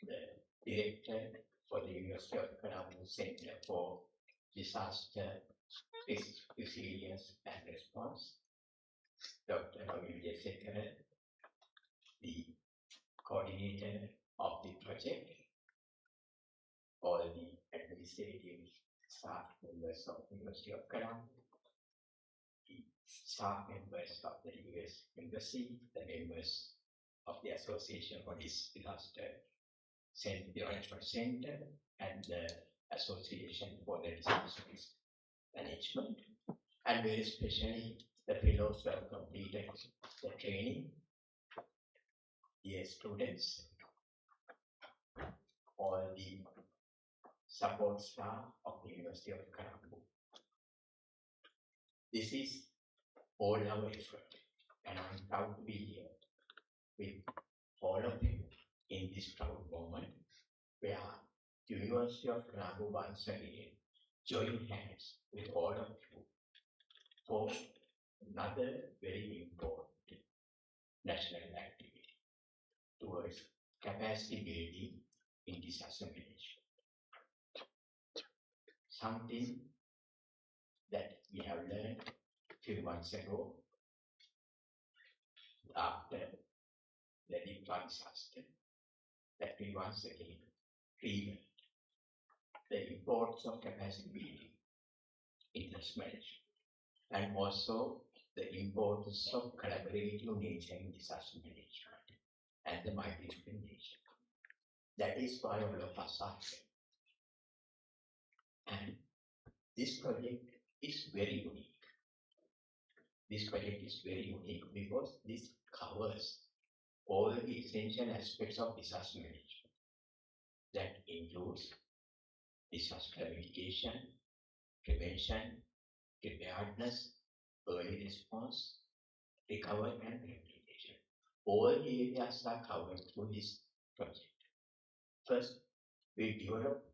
the director for the University of Colombo Center for Disaster Risk Resilience and Response, Dr. Amelia Sekara, the coordinator of the project, all the administrative staff members of the University of Colombo, the staff members of the US Embassy, the members of the Association for Disaster Management Center, and the Association for the Disaster Risk Management, and very especially the fellows who have completed the training, dear students, all the support staff of the University of Colombo. This is all our effort, and I'm proud to be here with all of you in this proud moment where the University of Colombo once again join hands with all of you for another very important national activity towards capacity building in disaster management. Something that we have learned a few months ago after the Nepal disaster, that we once again relearned the importance of capacity building in disaster management, and also the importance of collaborative nature in disaster management and the multidisciplinary nature. That is why all of us are here. And this project is very unique. This project is very unique because this covers all the essential aspects of disaster management. That includes disaster mitigation, prevention, preparedness, early response, recovery, and rehabilitation. All the areas are covered through this project. First, we develop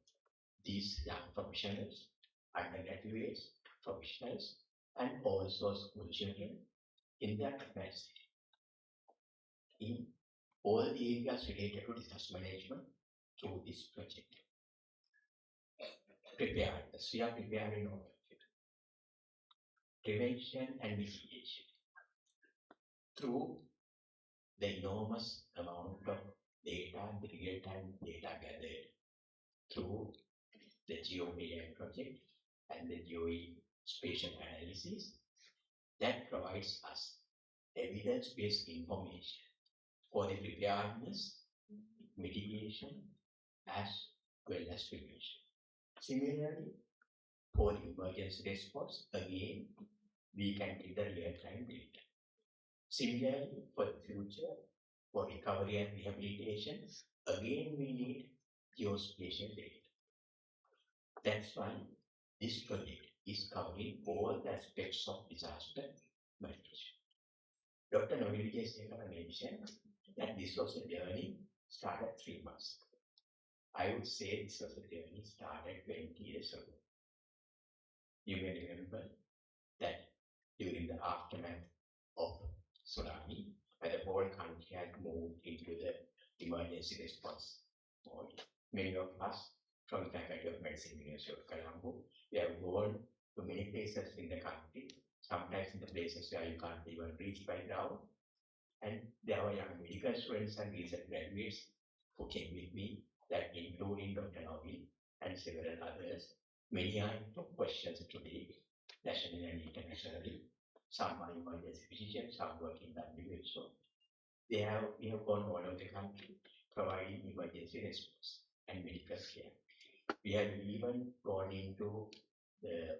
these young professionals, undergraduates, professionals, and also school children in their capacity in all the areas related to disaster management through this project. Preparedness, we are preparing all of it. Prevention and mitigation through the enormous amount of data, real-time data gathered through the GeoAI project and the GeoAI spatial analysis that provides us evidence-based information for the preparedness, mitigation, as well as prevention. Similarly, for the emergency response, again, we can get the real-time data. Similarly, for the future, for recovery and rehabilitation, again, we need geospatial data. That's why this project is covering all the aspects of disaster management. Dr. Novility Sekara mentioned that this was a journey started 3 months ago. I would say this was a journey started 20 years ago. You may remember that during the aftermath of tsunami where the whole country has moved into the emergency response mode. Many of us from the Faculty of Medicine, University of Colombo, we have gone to many places in the country, sometimes in the places where you can't even reach by ground. And there were young medical students and recent graduates who came with me, that including Dr. Novi and several others. Many are top questions today, nationally and internationally. Some are emergency physicians, some work in WHO. We have gone all over the country providing emergency response and medical care. We have even gone into the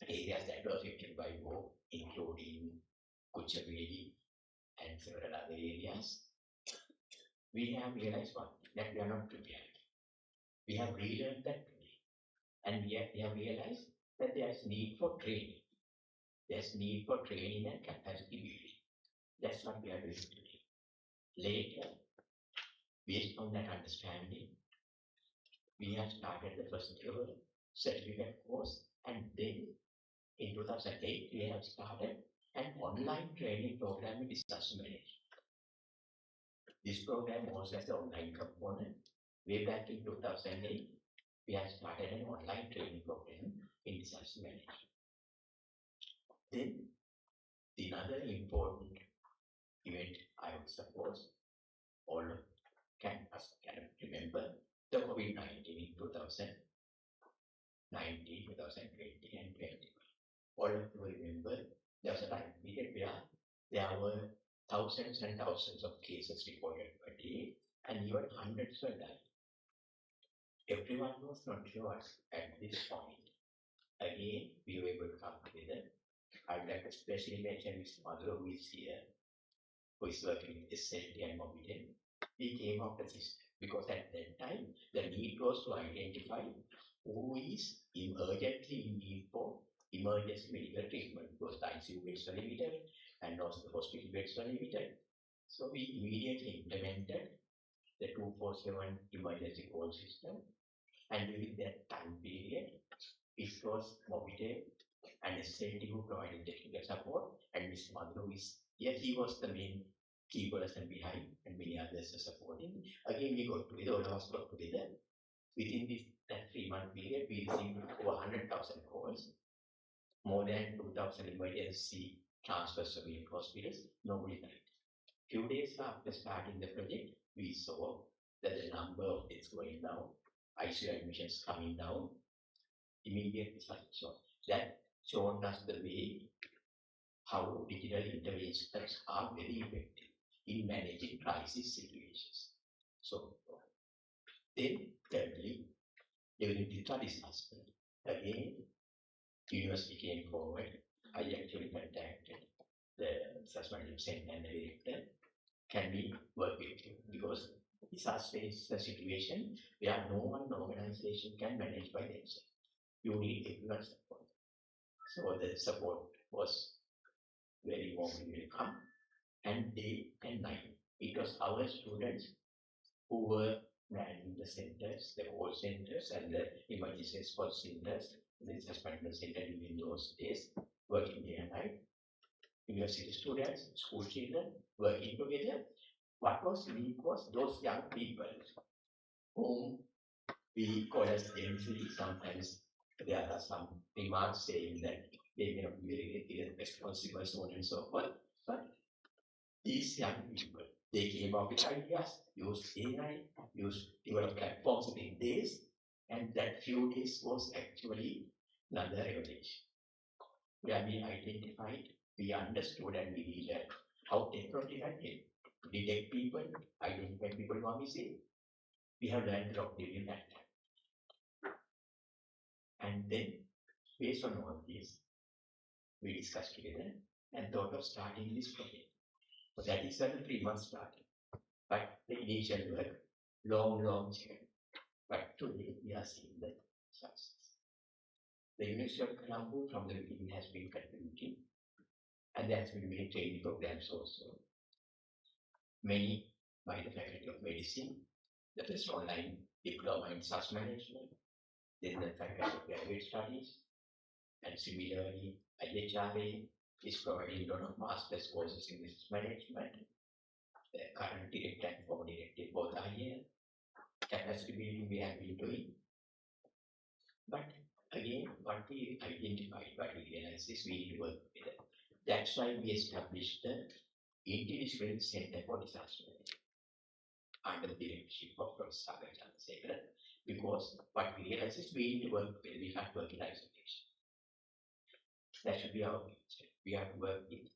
areas that were affected by war, including Kuchaveli and several other areas. We have realized one, that we are not prepared. We have relearned that today. And we have realized that there is need for training. There's need for training and capacity building. That's what we are doing today. Later, based on that understanding, we have started the first ever certificate course, and then in 2008, we have started an online training program in disaster management. This program also has an online component. Way back in 2008, we have started an online training program in disaster management. Then, another important event, I would suppose, all of can remember, the COVID-19 in 2019, 2020, and 2021. All of you remember, there was a time period where there were thousands and thousands of cases reported per day, and even hundreds were died. Everyone was not sure at this point. Again, we were able to come together. I would like to especially mention Mr. Mother, who is here, who is working with SLT and Mobitel. We came up with a system because at that time, the need was to identify who is urgently in need for emergency medical treatment, because the ICU beds were limited and also the hospital beds were limited. So we immediately implemented the 247 emergency call system, and during that time period, it was Mobitel and SLT who provided technical support, and Mr. Madhu is here. He was the main key person behind, and many others are supporting. Again, we got together, all of us got together. Within that 3-month period, we received over 100,000 calls, more than 2,000 emergency transfers to the hospitals. Nobody died. Few days after starting the project, we saw that the number of deaths going down, ICU admissions coming down, immediately so that showed us the way how digital interventions are very effective in managing crisis situations. So then, thirdly, during the disaster, again, the university came forward. I actually contacted the Symposium Center and the director. Can we work with you? Because disaster is a situation where no one organization can manage by themselves. You need everyone's support. So the support was very warmly welcome. And day and night, it was our students who were manning the centers, the call centers and the emergency response centers, the suspended center during those days, working day and night. University students, school children working together. What was unique was those young people whom we call as Gen Z. Sometimes there are some remarks saying that they may not be very responsible, so on and so forth. But these young people, they came up with ideas, used AI, developed platforms within days, and that few days was actually another revelation. Where we identified, we understood, and we learned how technology had helped to detect people, identify people who are missing. We have learned a lot during that time. And then, based on all this, we discussed together and thought of starting this project. So that is a 3-month start. But the initial work, long journey. But today we are seeing the success. The University of Colombo from the beginning has been contributing, and there has been many training programs also. Many by the Faculty of Medicine, the first online diploma in disaster management, then the Faculty of Graduate Studies, and similarly, ADRiMP is providing a lot of master's courses in disaster management. The current director and former director both are here. Capacity building we have been doing. But again, what we identified, what we realized is we need to work with it. That's why we established the Interdisciplinary Center for Disaster Management under the leadership of Professor Chandrasekhar, because what we realized is we need to work with, we can't work in isolation. That should be our objective. We have to work with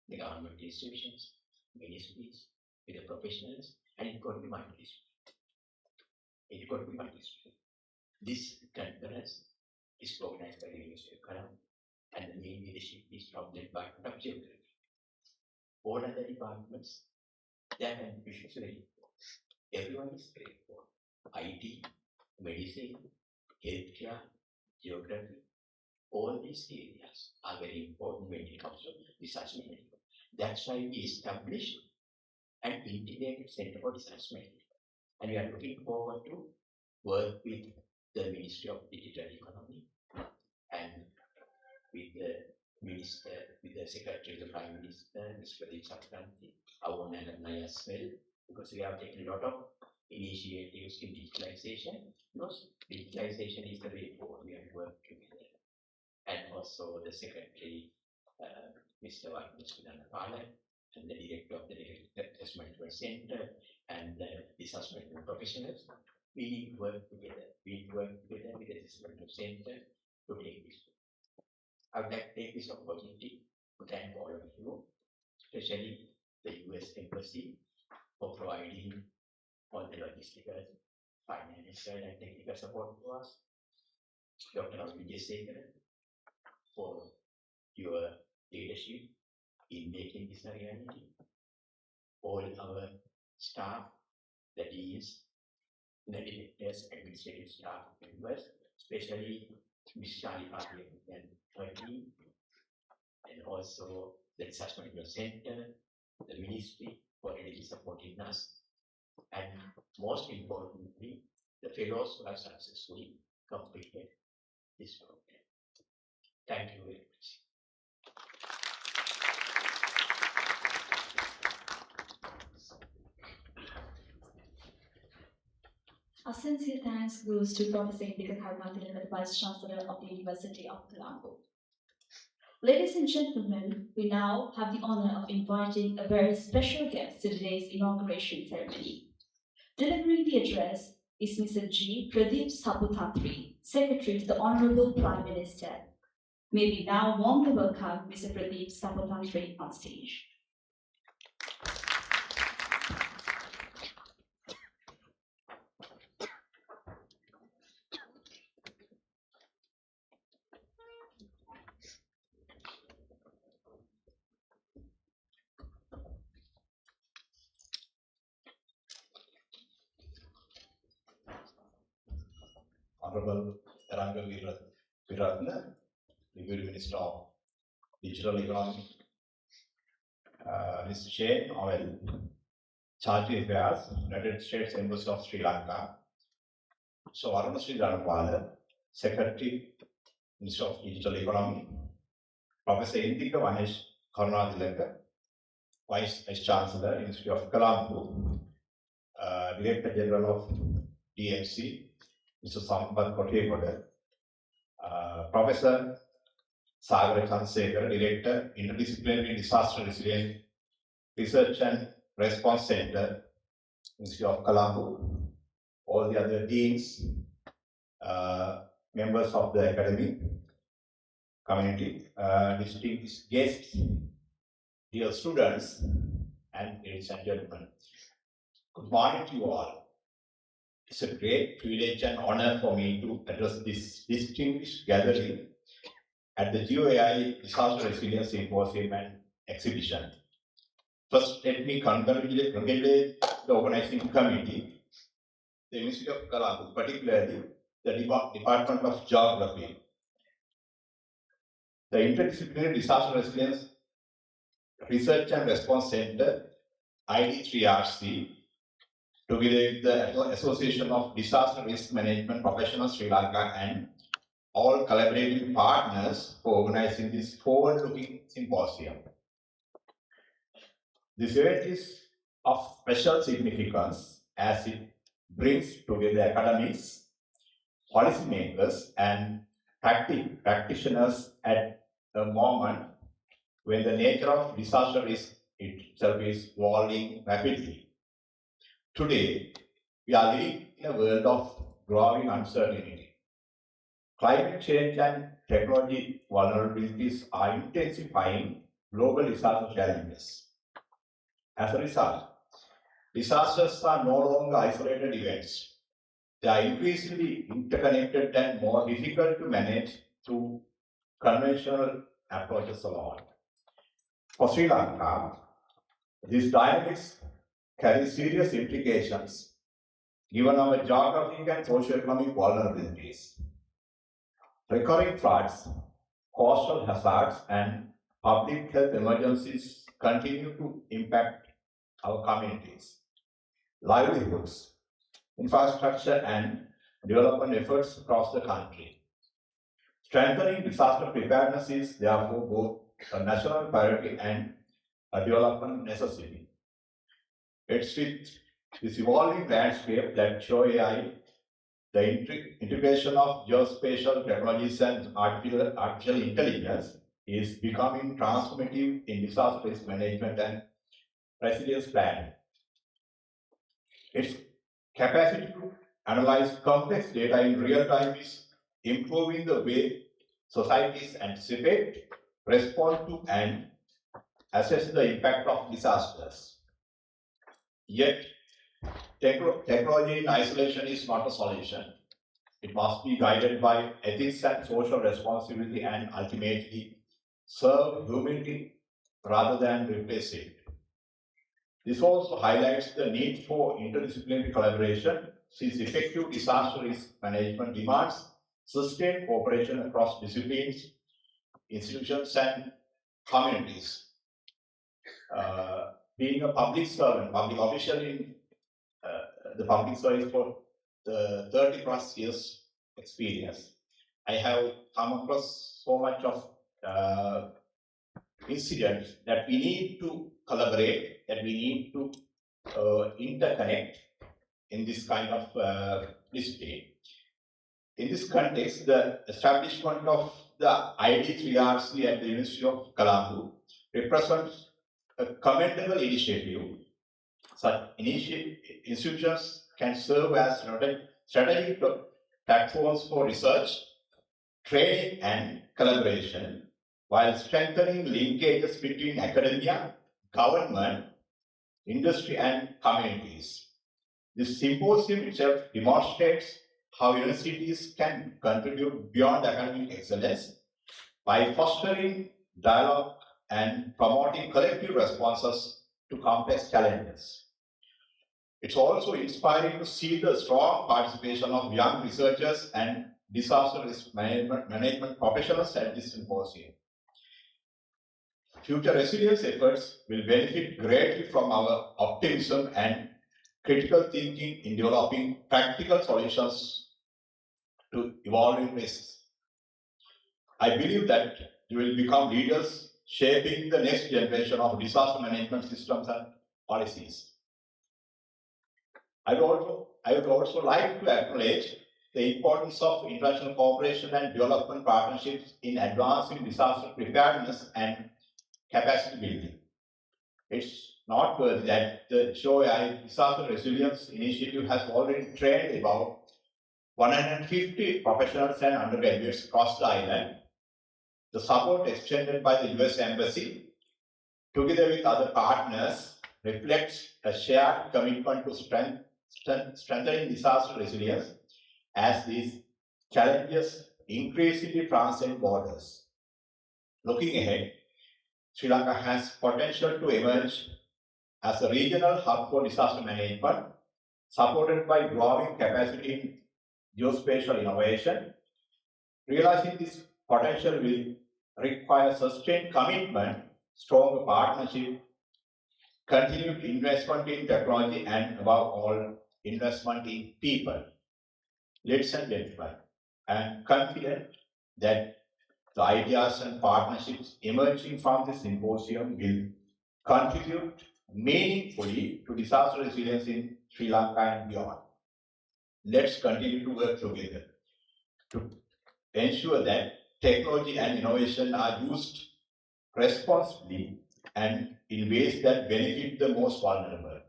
the government institutions, ministries, with the professionals, and it got to be multidisciplinary. It got to be multidisciplinary. This conference is organized by the University of Colombo, and the main leadership is from the Department of Geography. All other departments, their contribution is very important. Everyone is very important. IT, medicine, healthcare, geography, all these areas are very important when it comes to disaster management. That's why we established an integrated center for disaster management. And we are looking forward to work with the Ministry of Digital Economy and with the Minister, with the Secretary of the Prime Minister, Mr. Pradeep, our own alumni as well, because we have taken a lot of initiatives in digitalization. Because digitalization is the way forward. We have to work together. And also the Secretary, Mr. Vagnus and the Director of the Disaster Management Center and the disaster management professionals. We need to work together. We need to work together with the Disaster Management Center to take this. I would like to take this opportunity to thank all of you, especially the US Embassy, for providing all the logistical, financial, and technical support to us. Dr. Alumni for your leadership in making this a reality. All our staff, the deans, the directors, administrative staff members, especially Ms. Shali Patil and her team, and also the Disaster Management Center, the ministry for really supporting us, and most importantly, the fellows who have successfully completed this program. Thank you very much. Our sincere thanks goes to Professor Indika Karmathil, the Vice Chancellor of the University of Colombo. Ladies and gentlemen, we now have the honor of inviting a very special guest to today's inauguration ceremony. Delivering the address is Mr. G. Pradeep Saputantri, Secretary to the Honorable Prime Minister. May we now warmly welcome Mr. Pradeep Saputantri on stage. Honorable Ranga Viratna, Deputy Minister of Digital Economy, Mr. Shane Owen, Charity Affairs, United States Embassy of Sri Lanka, so Aruna Sri Dhanapala, Secretary, Minister of Digital Economy, Professor Indika Karmathil, Vice Chancellor, University of Colombo, Director General of DMC, Mr. Sampath Kotekoda, Professor Sagar Chandrasekhar, Director, Interdisciplinary Disaster Resilience Research and Response Center, University of Colombo, all the other deans, members of the academic community, distinguished guests, dear students, and ladies and gentlemen. Good morning to you all. It's a great privilege and honor for me to address this distinguished gathering at the GeoAI Disaster Resilience Symposium and Exhibition. First, let me congratulate the organizing committee, the University of Colombo, particularly the Department of Geography, the Interdisciplinary Disaster Resilience Research and Response Center, ADRiMP, together with the Association of Disaster Risk Management Professionals Sri Lanka, and all collaborating partners for organizing this forward-looking symposium. This event is of special significance as it brings together academics, policymakers, and practitioners at a moment when the nature of disaster risk itself is evolving rapidly. Today, we are living in a world of growing uncertainty. Climate change and technology vulnerabilities are intensifying global disaster challenges. As a result, disasters are no longer isolated events. They are increasingly interconnected and more difficult to manage through conventional approaches alone. For Sri Lanka, these dynamics carry serious implications given our geographic and socio-economic vulnerabilities. Recurring floods, coastal hazards, and public health emergencies continue to impact our communities, livelihoods, infrastructure, and development efforts across the country. Strengthening disaster preparedness is therefore both a national priority and a development necessity. It's with this evolving landscape that GeoAI, the integration of geospatial technologies and artificial intelligence, is becoming transformative in disaster risk management and resilience planning. Its capacity to analyze complex data in real time is improving the way societies anticipate, respond to, and assess the impact of disasters. Yet, technology in isolation is not a solution. It must be guided by ethics and social responsibility and ultimately serve humanity rather than replace it. This also highlights the need for interdisciplinary collaboration, since effective disaster risk management demands sustained cooperation across disciplines, institutions, and communities. Being a public servant, public official in the public service for the 30 plus years experience, I have come across so much of incidents that we need to collaborate, that we need to interconnect in this kind of discipline. In this context, the establishment of the ADRiMP at the University of Colombo represents a commendable initiative. Such institutions can serve as strategic platforms for research, training, and collaboration, while strengthening linkages between academia, government, industry, and communities. This symposium itself demonstrates how universities can contribute beyond academic excellence by fostering dialogue and promoting collective responses to complex challenges. It's also inspiring to see the strong participation of young researchers and disaster risk management professionals at this symposium. Future resilience efforts will benefit greatly from our optimism and critical thinking in developing practical solutions to evolving risks. I believe that we will become leaders shaping the next generation of disaster management systems and policies. I would also like to acknowledge the importance of international cooperation and development partnerships in advancing disaster preparedness and capacity building. It's noteworthy that the GeoAI Disaster Resilience Initiative has already trained about 150 professionals and undergraduates across the island. The support extended by the US Embassy, together with other partners, reflects a shared commitment to strengthening disaster resilience as these challenges increasingly transcend borders. Looking ahead, Sri Lanka has potential to emerge as a regional hub for disaster management, supported by growing capacity in geospatial innovation. Realizing this potential will require sustained commitment, stronger partnership, continued investment in technology, and above all, investment in people. Ladies and gentlemen, I am confident that the ideas and partnerships emerging from this symposium will contribute meaningfully to disaster resilience in Sri Lanka and beyond. Let's continue to work together to ensure that technology and innovation are used responsibly and in ways that benefit the most vulnerable.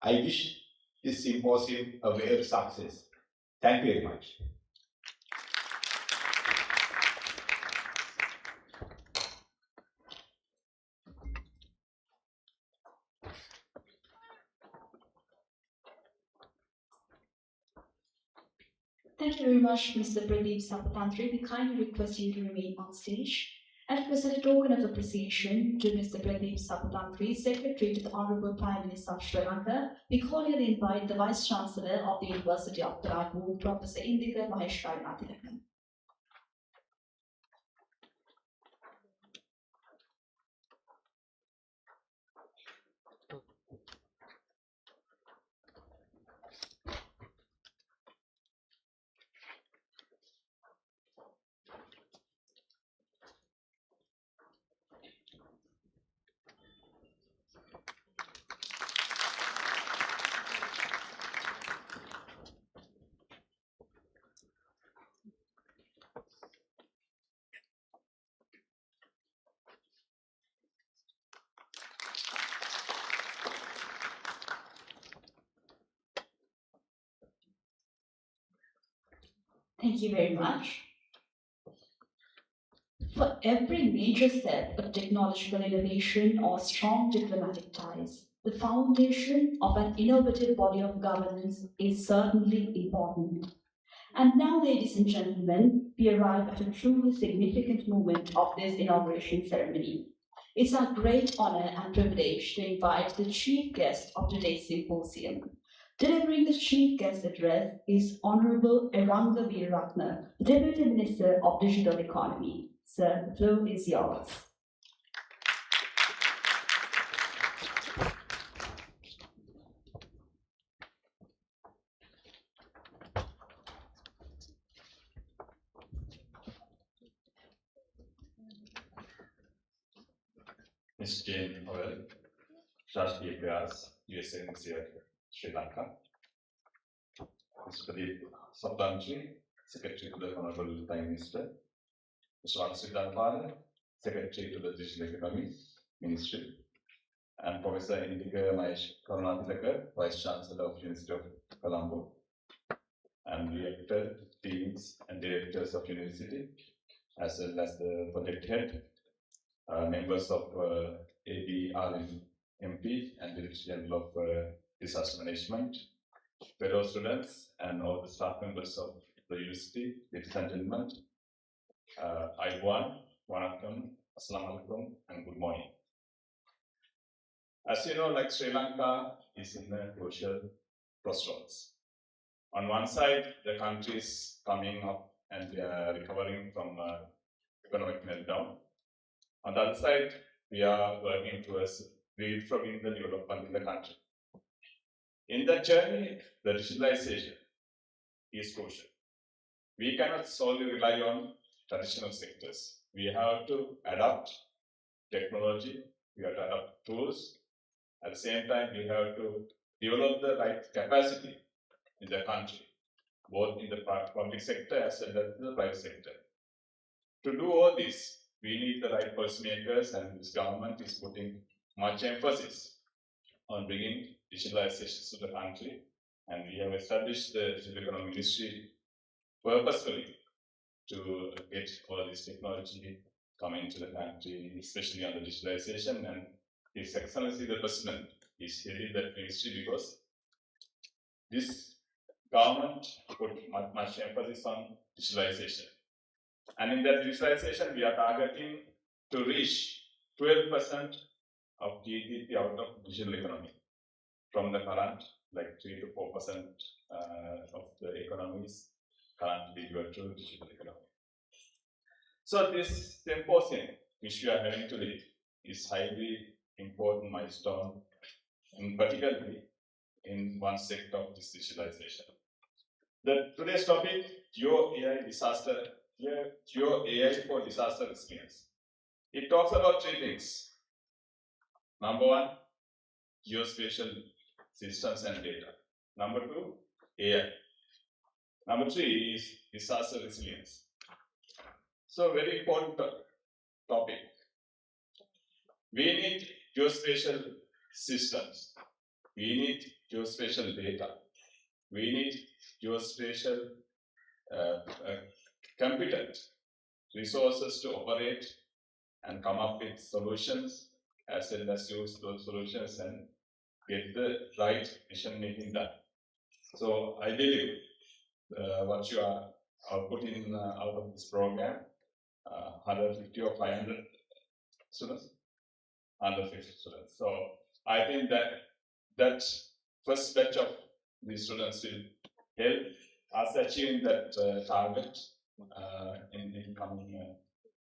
I wish this symposium a very success. Thank you very much. Thank you very much, Mr. Pradeep Sapatantri. We kindly request you to remain on stage. And as a token of appreciation to Mr. Pradeep Sapatantri, Secretary to the Honorable Prime Minister of Sri Lanka, we cordially invite the Vice Chancellor of the University of Colombo, Professor Indika Maheshwari Nathilakan. Thank you very much. For every major step of technological innovation or strong diplomatic ties, the foundation of an innovative body of governance is certainly important. And now, ladies and gentlemen, we arrive at a truly significant moment of this inauguration ceremony. It's our great honor and privilege to invite the chief guest of today's symposium. Delivering the chief guest address is Honorable Eranga Veeraratne, Deputy Minister of Digital Economy. Sir, the floor is yours. Ms. Jane Howell, Trustee Affairs, US Embassy at Sri Lanka. Mr. Pradeep Sapatantri, Secretary to the Honorable Prime Minister. Mr. Ansudanpala, Secretary to the Digital Economy Ministry. And Professor Indika Maheshwari Nathilakan, Vice Chancellor of University of Colombo. And director, teams and directors of university, as well as the project head, members of ADRiMP and Director General of Disaster Management, fellow students, and all the staff members of the university, ladies and gentlemen. Aibwan, Wanakkam, Assalamu alaikum, and good morning. As you know, like Sri Lanka is in a crucial crossroads. On one side, the country is coming up and recovering from economic meltdown. On the other side, we are working towards leapfrogging the development in the country. In that journey, the digitalization is crucial. We cannot solely rely on traditional sectors. We have to adapt technology, we have to adapt tools. At the same time, we have to develop the right capacity in the country, both in the public sector as well as the private sector. To do all this, we need the right policymakers, and this government is putting much emphasis on bringing digitalization to the country. And we have established the Digital Economy Ministry purposefully to get all this technology coming to the country, especially on the digitalization. And His Excellency the President is heading that ministry because this government put much emphasis on digitalization. And in that digitalization, we are targeting to reach 12% of GDP out of digital economy from the current, like 3 to 4% of the economies currently delivered to digital economy. So this symposium, which we are having today, is highly important milestone, in particularly in one sector of this digitalization. Today's topic, GeoAI for disaster resilience. It talks about three things. Number one, geospatial systems and data. Number 2, AI. Number 3 is disaster resilience. So very important topic. We need geospatial systems. We need geospatial data. We need geospatial competent resources to operate and come up with solutions, as well as use those solutions and get the right decision making done. So I believe what you are outputting out of this program, 150 or 500 students, 150 students. So I think that first batch of these students will help us achieving that target in coming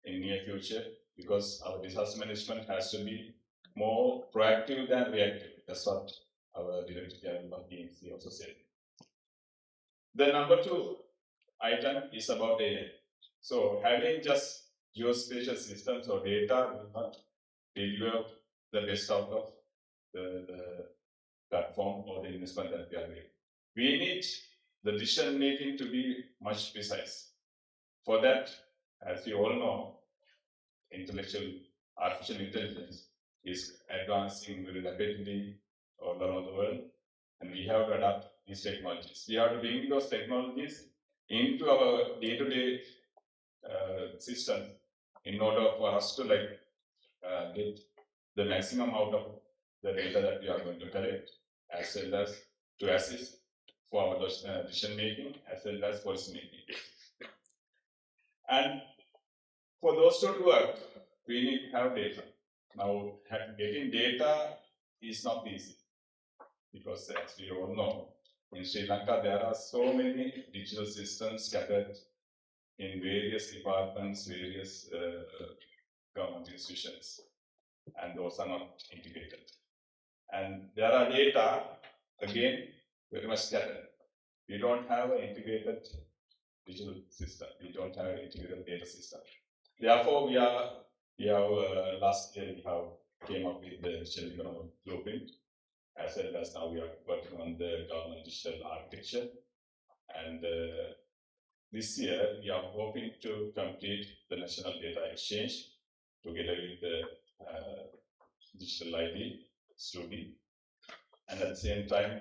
in near future, because our disaster management has to be more proactive than reactive. That's what our Director General of DMC also said. The number 2 item is about AI. So having just geospatial systems or data will not deliver the best out of the platform or the investment that we are doing. We need the decision making to be much precise. For that, as you all know, artificial intelligence is advancing very rapidly all around the world, and we have to adapt these technologies. We have to bring those technologies into our day-to-day system in order for us to get the maximum out of the data that we are going to collect, as well as to assist for our decision making as well as policy making. And for those to work, we need to have data. Now, getting data is not easy, because as we all know, in Sri Lanka there are so many digital systems scattered in various departments, various government institutions, and those are not integrated. And there are data, again, very much scattered. We don't have an integrated digital system. We don't have an integrated data system. Therefore, we have last year we have came up with the digital economic blueprint, as well as now we are working on the government digital architecture. And this year we are hoping to complete the national data exchange together with the digital ID, SLUDI, and at the same time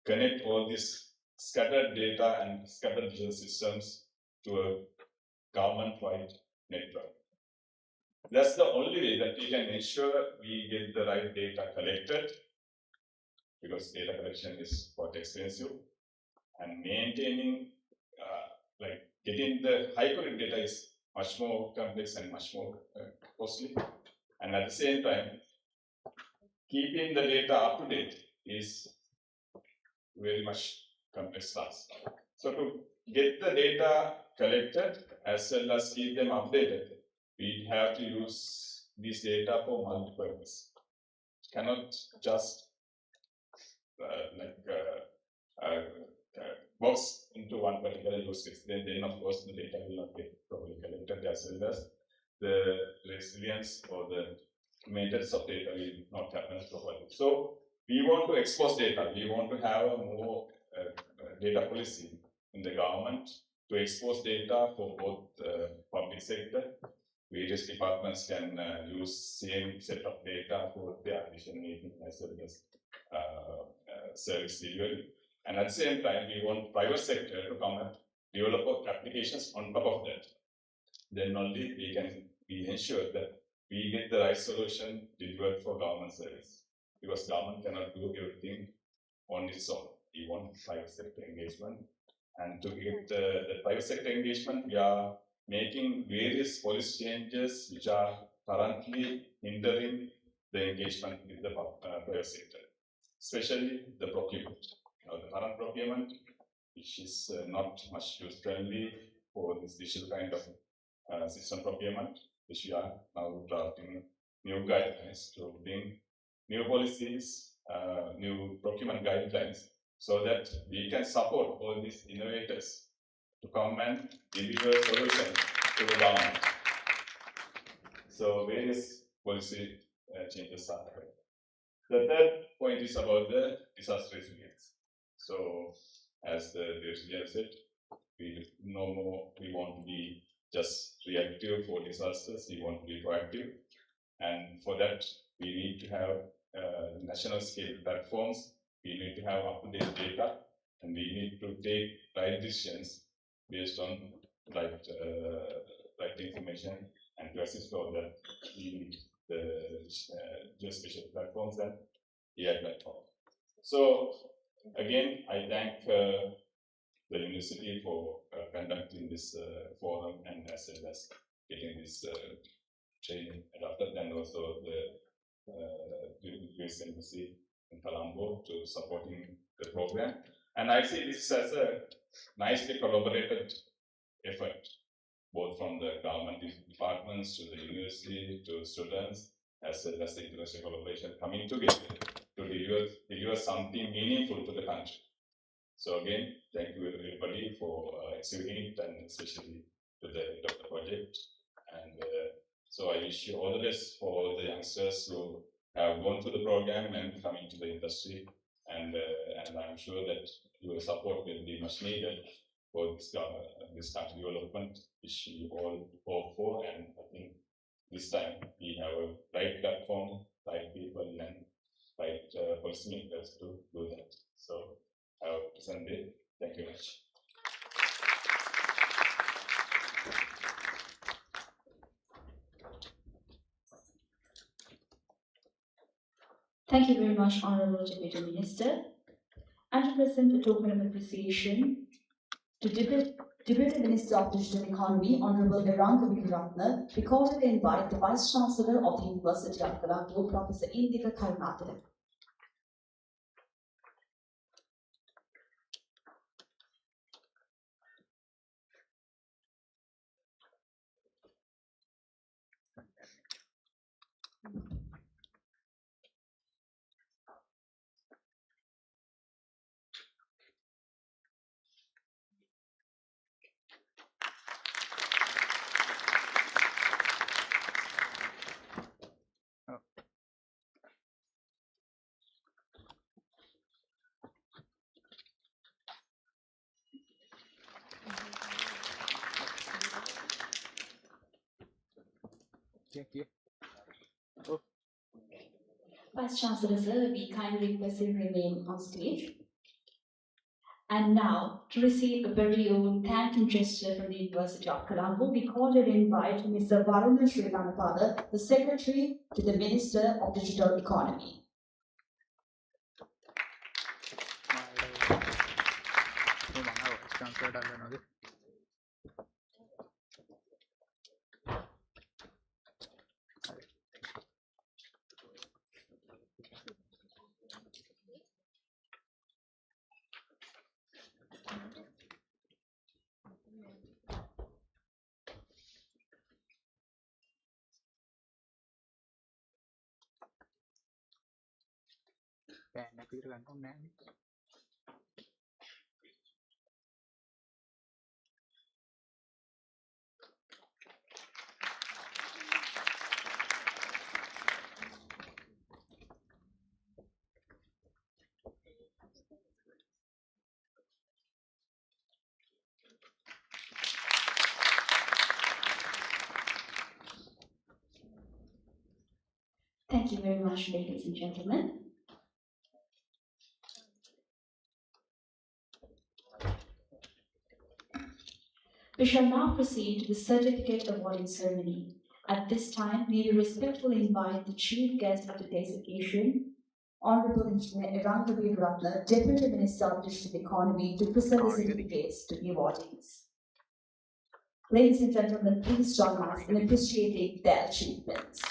connect all these scattered data and scattered digital systems to a government-wide network. That's the only way that we can ensure we get the right data collected, because data collection is quite expensive, and maintaining, getting the high quality data is much more complex and much more costly. And at the same time, keeping the data up to date is very much complex task. So to get the data collected as well as keep them updated, we have to use this data for multi-purpose. Cannot just box into one particular use case. Then of course the data will not get properly collected, as well as the resilience or the maintenance of data will not happen properly. So we want to expose data. We want to have a more data policy in the government to expose data for both public sector. Various departments can use same set of data for their decision making as well as service delivery. And at the same time, we want private sector to come and develop applications on top of that. Then only we can be ensured that we get the right solution delivered for government service. Because government cannot do everything on its own. We want private sector engagement. And to get the private sector engagement, we are making various policy changes which are currently hindering the engagement with the private sector, especially the procurement. Now, the current procurement, which is not much user-friendly for this digital kind of system procurement, which we are now drafting new guidelines to bring new policies, new procurement guidelines, so that we can support all these innovators to come and deliver solutions to the government. So various policy changes are happening. The third point is about the disaster resilience. So, as the Director said, we no more, we want to be just reactive for disasters, we want to be proactive. And for that, we need to have national scale platforms, we need to have up-to-date data, and we need to take right decisions based on right information, and to assist for that, we need the geospatial platforms and AI platform. So again, I thank the university for conducting this forum and as well as getting this training adopted, and also the US Embassy in Colombo to supporting the program. And I see this as a nicely collaborated effort, both from the government departments to the university to students, as well as the international collaboration coming together to deliver something meaningful to the country. So again, thank you everybody for exhibiting it, and especially to the head of the project. And so I wish you all the best for all the youngsters who have gone through the program and come into the industry. And I'm sure that your support will be much needed for this country development, which you all hope for. And I think this time we have a right platform, right people, and right policymakers to do that. So have a pleasant day. Thank you very much. Thank you very much, Honorable Deputy Minister. And to present a token of appreciation to Deputy Minister of Digital Economy, Honorable ADRiMP, we cordially invite the Vice Chancellor of the University of Colombo, Professor Indika Karnataka. Thank you. Vice Chancellor, sir, we kindly request you to remain on stage. And now, to receive a very own thank and gesture from the University of Colombo, we cordially invite Mr. Varuna Sri Lanka, the Secretary to the Minister of Digital Economy. Thank you very much, ladies and gentlemen. We shall now proceed to the certificate awarding ceremony. At this time, we will respectfully invite the chief guest of today's occasion, Honorable Engineer ADRiMP, Deputy Minister of Digital Economy, to present the certificates to the awardees. Ladies and gentlemen, please join us in appreciating their achievements.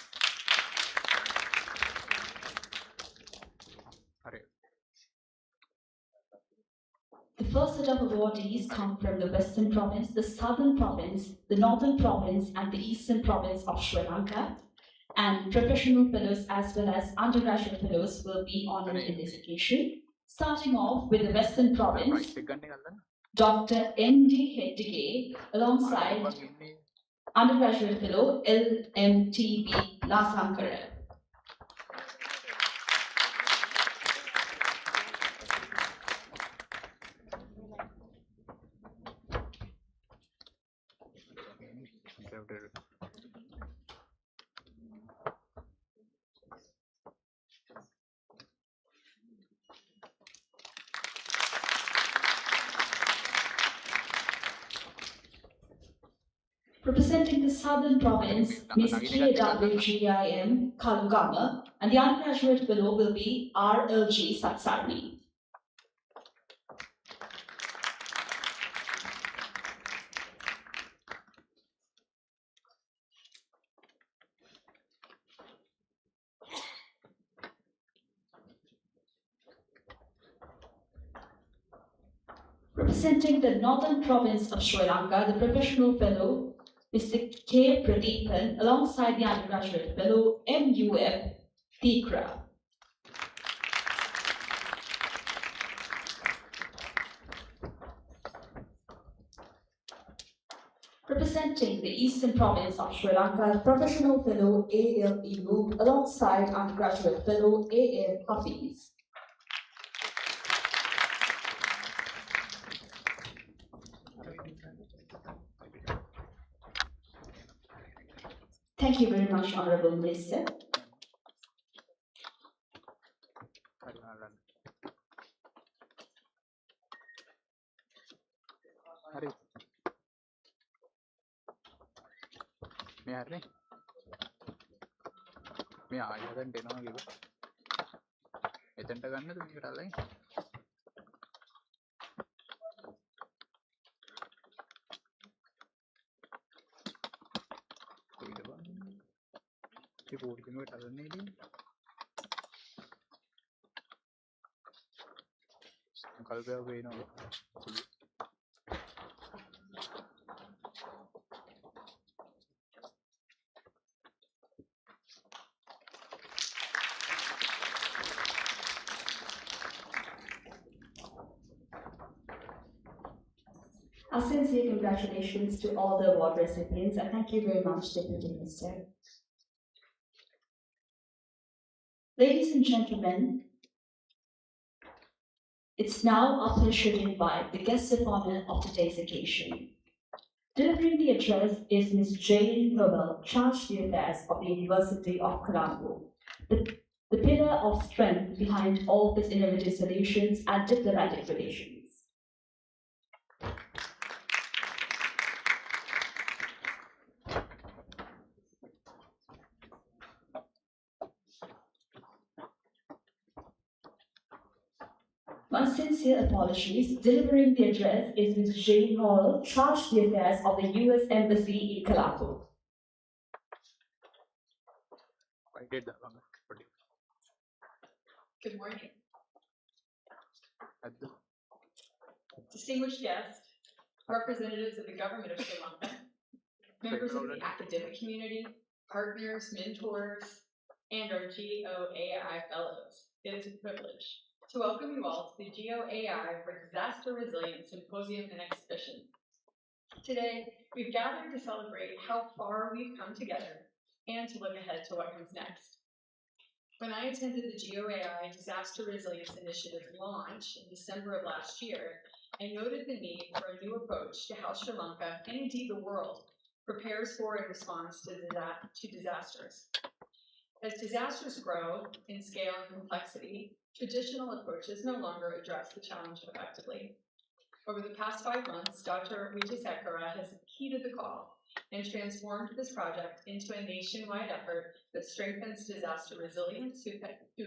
The first set of awardees come from the Western Province, the Southern Province, the Northern Province, and the Eastern Province of Sri Lanka. And professional fellows as well as undergraduate fellows will be honored in this occasion. Starting off with the Western Province, Dr. N.D. Hettige, alongside undergraduate fellow LMTB Lasankara. Representing the Southern Province, Ms. GAWGIM Kalugama, and the undergraduate fellow will be RLG Satsarni. Representing the Northern Province of Sri Lanka, the professional fellow, Mr. K. Pradeepan, alongside the undergraduate fellow, MUF Tikra. Representing the Eastern Province of Sri Lanka, the professional fellow, A.L. Ibu, alongside undergraduate fellow, A.M. Hafiz. Thank you very much, Honorable Minister. Our sincere congratulations to all the award recipients, and thank you very much, Deputy Minister. Ladies and gentlemen, it's now our pleasure to invite the guest of honor of today's occasion. Delivering the address is Ms. Jane Howell, Charge d'Affaires of the University of Colombo, the pillar of strength behind all its innovative solutions and diplomatic relations. My sincere apologies. Delivering the address is Ms. Jane Hall, Charge d'Affaires of the U.S. Embassy in Colombo. Good morning. Distinguished guests, representatives of the government of Sri Lanka, members of the academic community, partners, mentors, and our GeoAI fellows. It is a privilege to welcome you all to the GeoAI for Disaster Resilience Symposium and Exhibition. Today, we've gathered to celebrate how far we've come together and to look ahead to what comes next. When I attended the GeoAI Disaster Resilience Initiative launch in December of last year, I noted the need for a new approach to how Sri Lanka, and indeed the world, prepares for and responds to disasters. As disasters grow in scale and complexity, traditional approaches no longer address the challenge effectively. Over the past 5 months, Dr. Wijesekara has heeded the call and transformed this project into a nationwide effort that strengthens disaster resilience through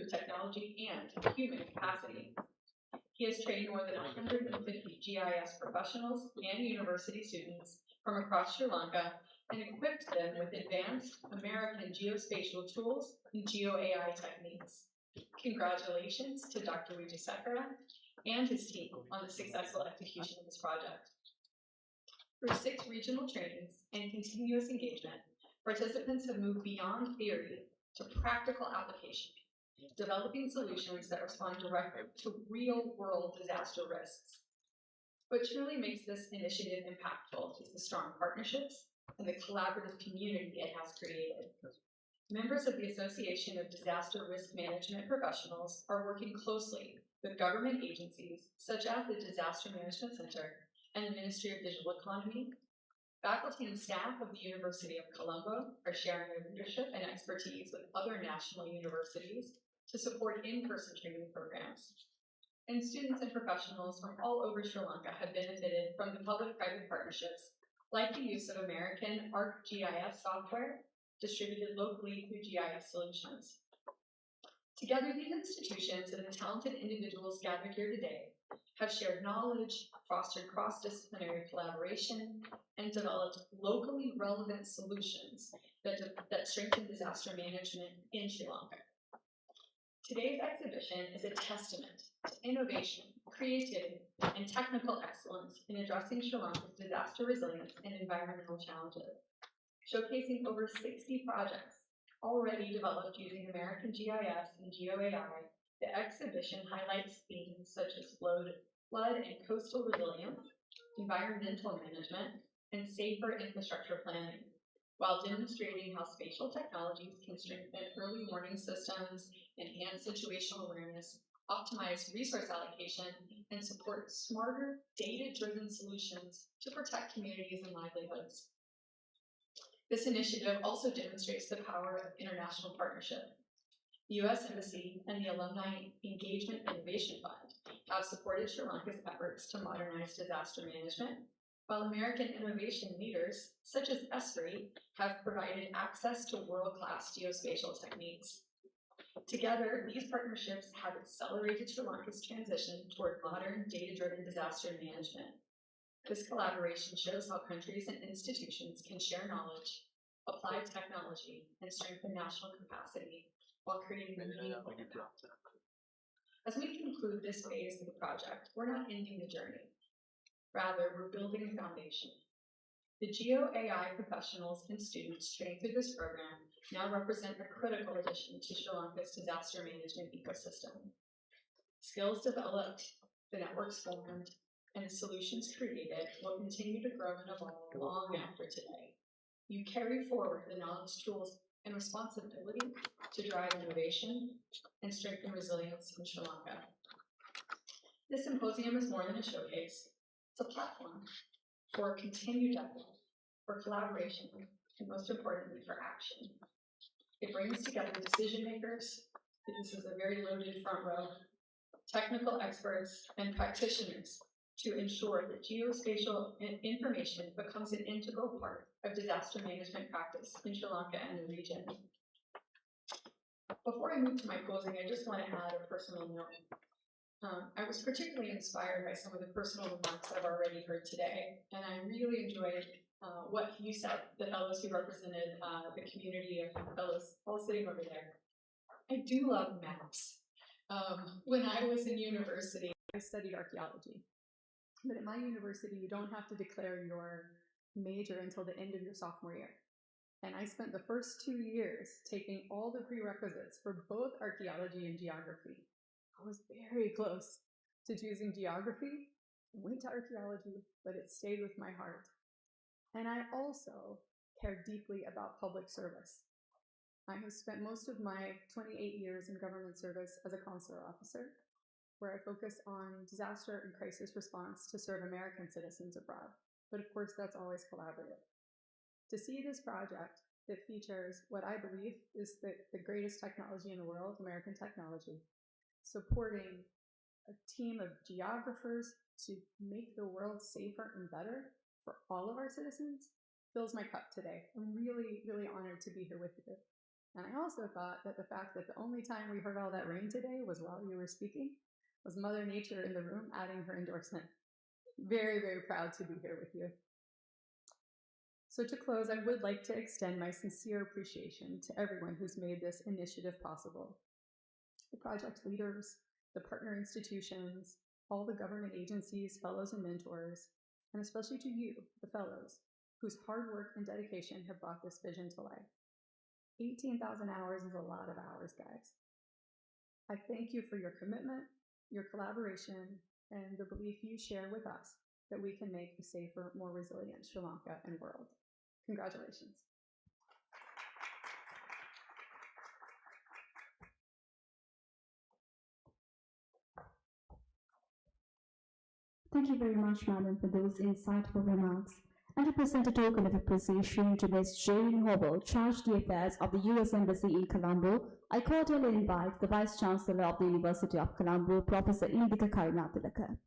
technology and human capacity. He has trained more than 150 GIS professionals and university students from across Sri Lanka and equipped them with advanced American geospatial tools and GeoAI techniques. Congratulations to Dr. Wijesekara and his team on the successful execution of this project. Through 6 regional trainings and continuous engagement, participants have moved beyond theory to practical application, developing solutions that respond directly to real-world disaster risks. What truly makes this initiative impactful is the strong partnerships and the collaborative community it has created. Members of the Association of Disaster Risk Management Professionals are working closely with government agencies such as the Disaster Management Center and the Ministry of Digital Economy, Faculty and staff of the University of Colombo are sharing their leadership and expertise with other national universities to support in-person training programs. And students and professionals from all over Sri Lanka have benefited from the public-private partnerships, like the use of American ArcGIS software distributed locally through GIS solutions. Together, these institutions and the talented individuals gathered here today have shared knowledge, fostered cross-disciplinary collaboration, and developed locally relevant solutions that strengthen disaster management in Sri Lanka. Today's exhibition is a testament to innovation, creativity, and technical excellence in addressing Sri Lanka's disaster resilience and environmental challenges. Showcasing over 60 projects already developed using American GIS and GeoAI, the exhibition highlights themes such as flood and coastal resilience, environmental management, and safer infrastructure planning, while demonstrating how spatial technologies can strengthen early warning systems, enhance situational awareness, optimize resource allocation, and support smarter, data-driven solutions to protect communities and livelihoods. This initiative also demonstrates the power of international partnership. The U.S. Embassy and the Alumni Engagement Innovation Fund have supported Sri Lanka's efforts to modernize disaster management, while American innovation leaders, such as Esri, have provided access to world-class geospatial techniques. Together, these partnerships have accelerated Sri Lanka's transition toward modern, data-driven disaster management. This collaboration shows how countries and institutions can share knowledge, apply technology, and strengthen national capacity while creating meaningful impact. As we conclude this phase of the project, we're not ending the journey. Rather, we're building a foundation. The GeoAI professionals and students trained through this program now represent a critical addition to Sri Lanka's disaster management ecosystem. Skills developed, the networks formed, and the solutions created will continue to grow and evolve long after today. You carry forward the knowledge, tools, and responsibility to drive innovation and strengthen resilience in Sri Lanka. This symposium is more than a showcase. It's a platform for continued dialogue, for collaboration, and most importantly, for action. It brings together decision makers, this is a very loaded front row, technical experts, and practitioners to ensure that geospatial information becomes an integral part of disaster management practice in Sri Lanka and the region. Before I move to my closing, I just want to add a personal note. I was particularly inspired by some of the personal remarks I've already heard today, and I really enjoyed what you said, the fellows who represented the community of fellows all sitting over there. I do love maps. When I was in university, I studied archaeology. But at my university, you don't have to declare your major until the end of your sophomore year. And I spent the first 2 years taking all the prerequisites for both archaeology and geography. I was very close to choosing geography, went to archaeology, but it stayed with my heart. And I also care deeply about public service. I have spent most of my 28 years in government service as a consular officer, where I focus on disaster and crisis response to serve American citizens abroad. But of course, that's always collaborative. To see this project that features what I believe is the greatest technology in the world, American technology, supporting a team of geographers to make the world safer and better for all of our citizens, fills my cup today. I'm really, really honored to be here with you. And I also thought that the fact that the only time we heard all that rain today was while you were speaking was Mother Nature in the room adding her endorsement. Very, very proud to be here with you. So to close, I would like to extend my sincere appreciation to everyone who's made this initiative possible. The project leaders, the partner institutions, all the government agencies, fellows, and mentors, and especially to you, the fellows, whose hard work and dedication have brought this vision to life. 18,000 hours is a lot of hours, guys. I thank you for your commitment, your collaboration, and the belief you share with us that we can make a safer, more resilient Sri Lanka and world. Congratulations. Thank you very much, Madam, for those insightful remarks. and to present a token of appreciation to Ms. Jane Howell, Charge d'Affaires of the U.S. Embassy in Colombo, I cordially invite the Vice Chancellor of the University of Colombo, Professor Indika Karunatilaka.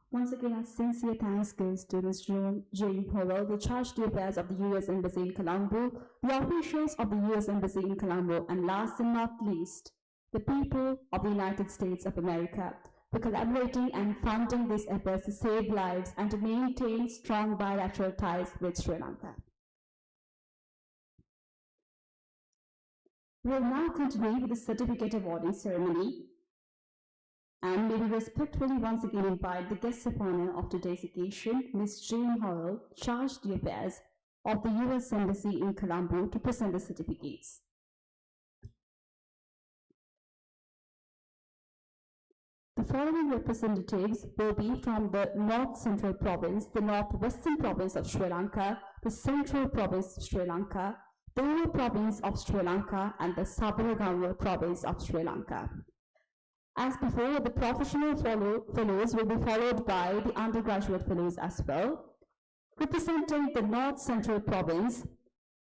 Once again, our sincere thanks goes to Ms. Jane Howell, the Charge d'Affaires of the U.S. Embassy in Colombo, the officials of the U.S. Embassy in Colombo, and last and not least, the people of the United States of America for collaborating and funding these efforts to save lives and to maintain strong bilateral ties with Sri Lanka. We will now continue with the certificate awarding ceremony, and may we respectfully once again invite the guest of honor of today's occasion, Ms. Jane Howell, Charge d'Affaires of the U.S. Embassy in Colombo, to present the certificates. The following representatives will be from the North Central Province, the Northwestern Province of Sri Lanka, the Central Province of Sri Lanka, the Lower Province of Sri Lanka, and the Sabaragamuwa Province of Sri Lanka. As before, the professional fellows will be followed by the undergraduate fellows as well. Representing the North Central Province,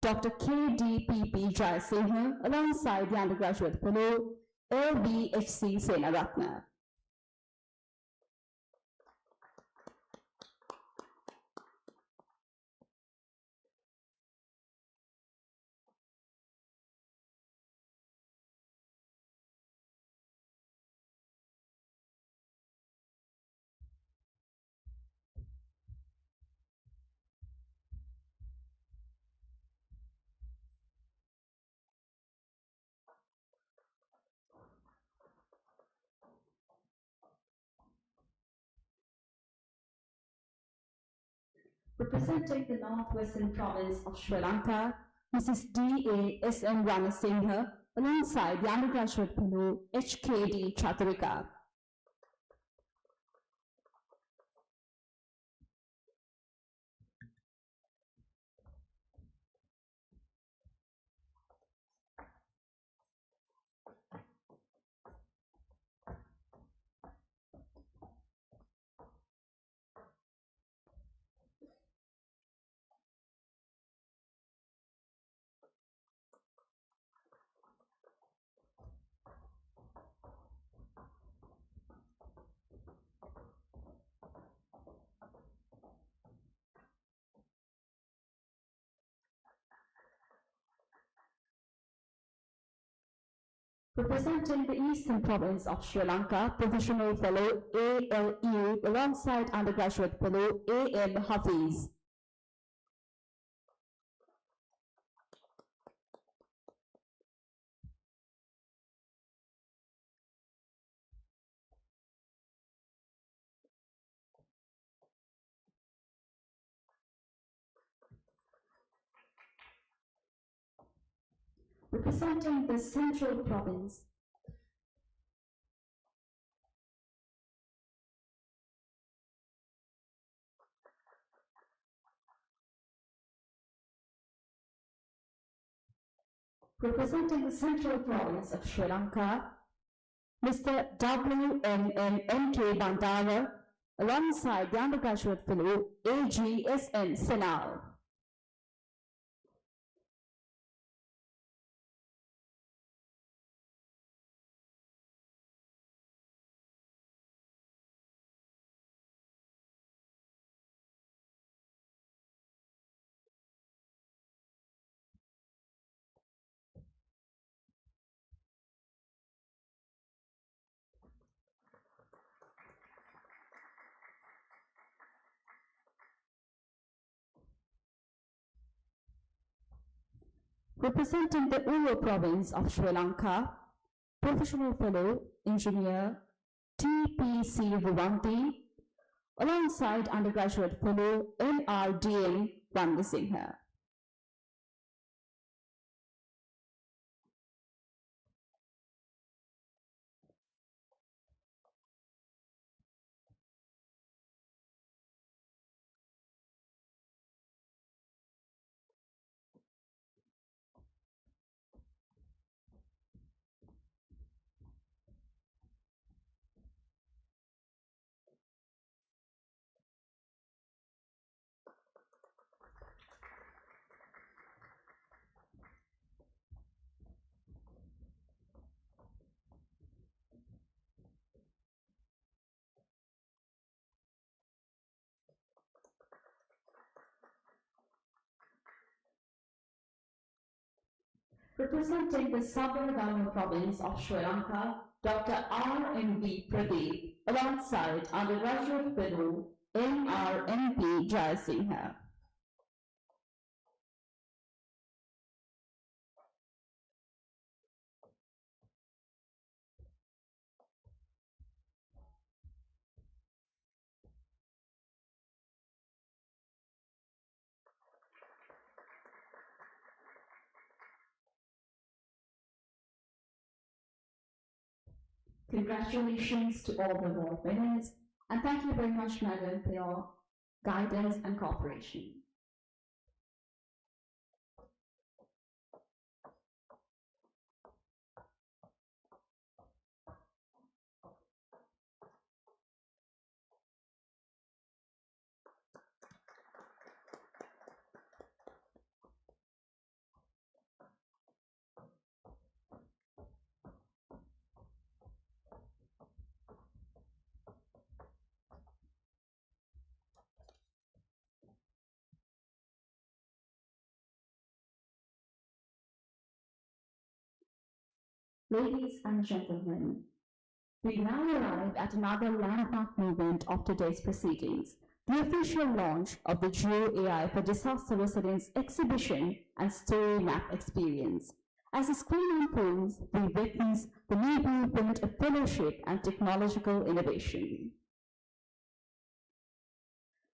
Dr. K.D.P.P. Jayasinghe, alongside the undergraduate fellow, L.V.H.C. Senaratna. Representing the Northwestern Province of Sri Lanka, Mrs. D.A.S.M. Ranasinghe, alongside the undergraduate fellow H.K.D. Chaturika. Representing the Eastern Province of Sri Lanka, Professional Fellow A.L.U. alongside Undergraduate Fellow A.M. Hafiz. Representing the Central Province, representing the Central Province of Sri Lanka, Mr. W.M.N.K. Bandara, alongside the undergraduate fellow A.G.S.N. Senal. Representing the Uro province of Sri Lanka, Professional Fellow, Engineer T.P.C. Vivanti, alongside Undergraduate Fellow N.R.D.M. Vandasinghe. Representing the Southern province of Sri Lanka, Dr. R.M.B. Pradeep, alongside Undergraduate Fellow M.R.M.P. Jayasinghe. Congratulations to all the award winners, and thank you very much, Madam, for your guidance and cooperation. Ladies and gentlemen, we now arrive at another landmark moment of today's proceedings, the official launch of the GeoAI for Disaster Resilience exhibition and story map experience. As the screen unfolds, we witness the new blueprint of fellowship and technological innovation.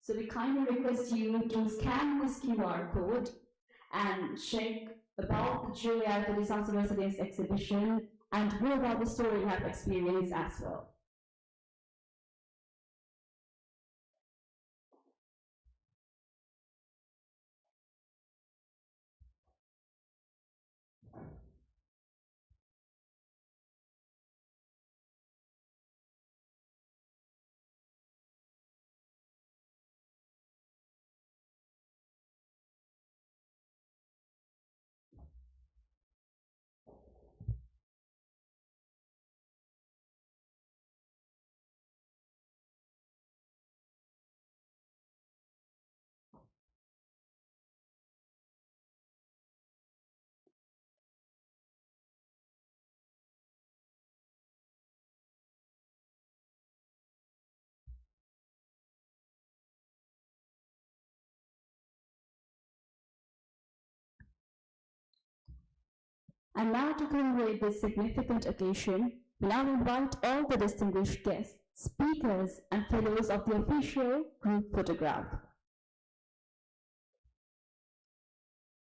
So we kindly request you to scan this QR code and check about the GeoAI for Disaster Resilience exhibition and more about the story map experience as well. And now to commemorate this significant occasion, we now invite all the distinguished guests, speakers, and fellows of the official group photograph.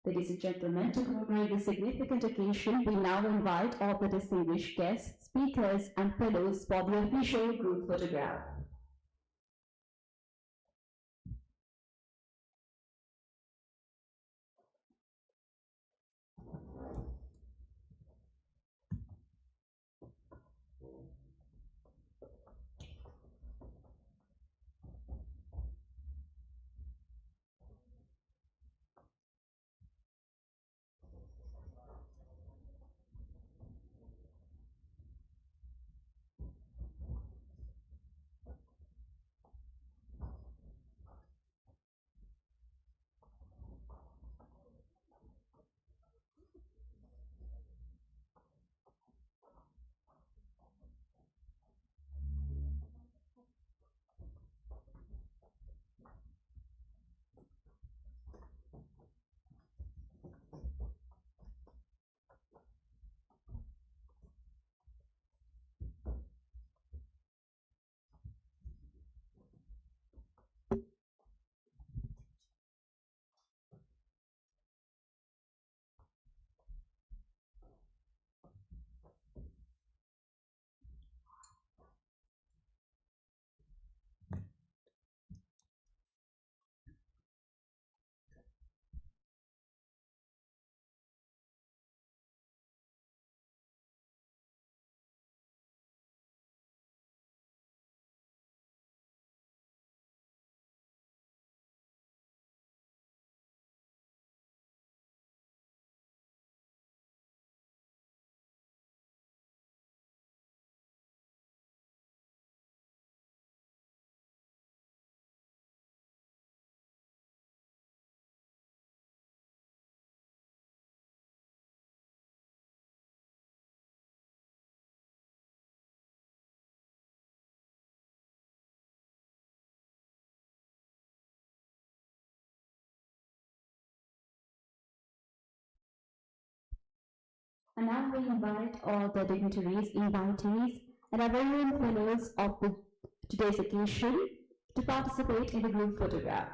Ladies and gentlemen, to commemorate this significant occasion, we now invite all the distinguished guests, speakers, and fellows for the official group photograph. And now we invite all the dignitaries, invitees, and our very own fellows of today's occasion to participate in the group photograph.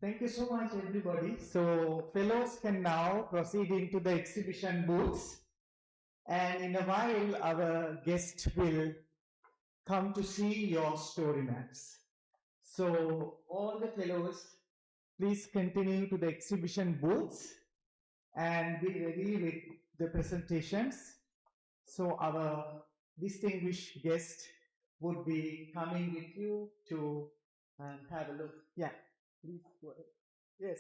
Thank you so much, everybody. So, fellows can now proceed into the exhibition booths. And in a while, our guest will come to see your story maps. So, all the fellows, please continue to the exhibition booths and be ready with the presentations. So, our distinguished guest would be coming with you to have a look. Yeah, please go ahead. Yes.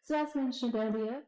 So as mentioned earlier,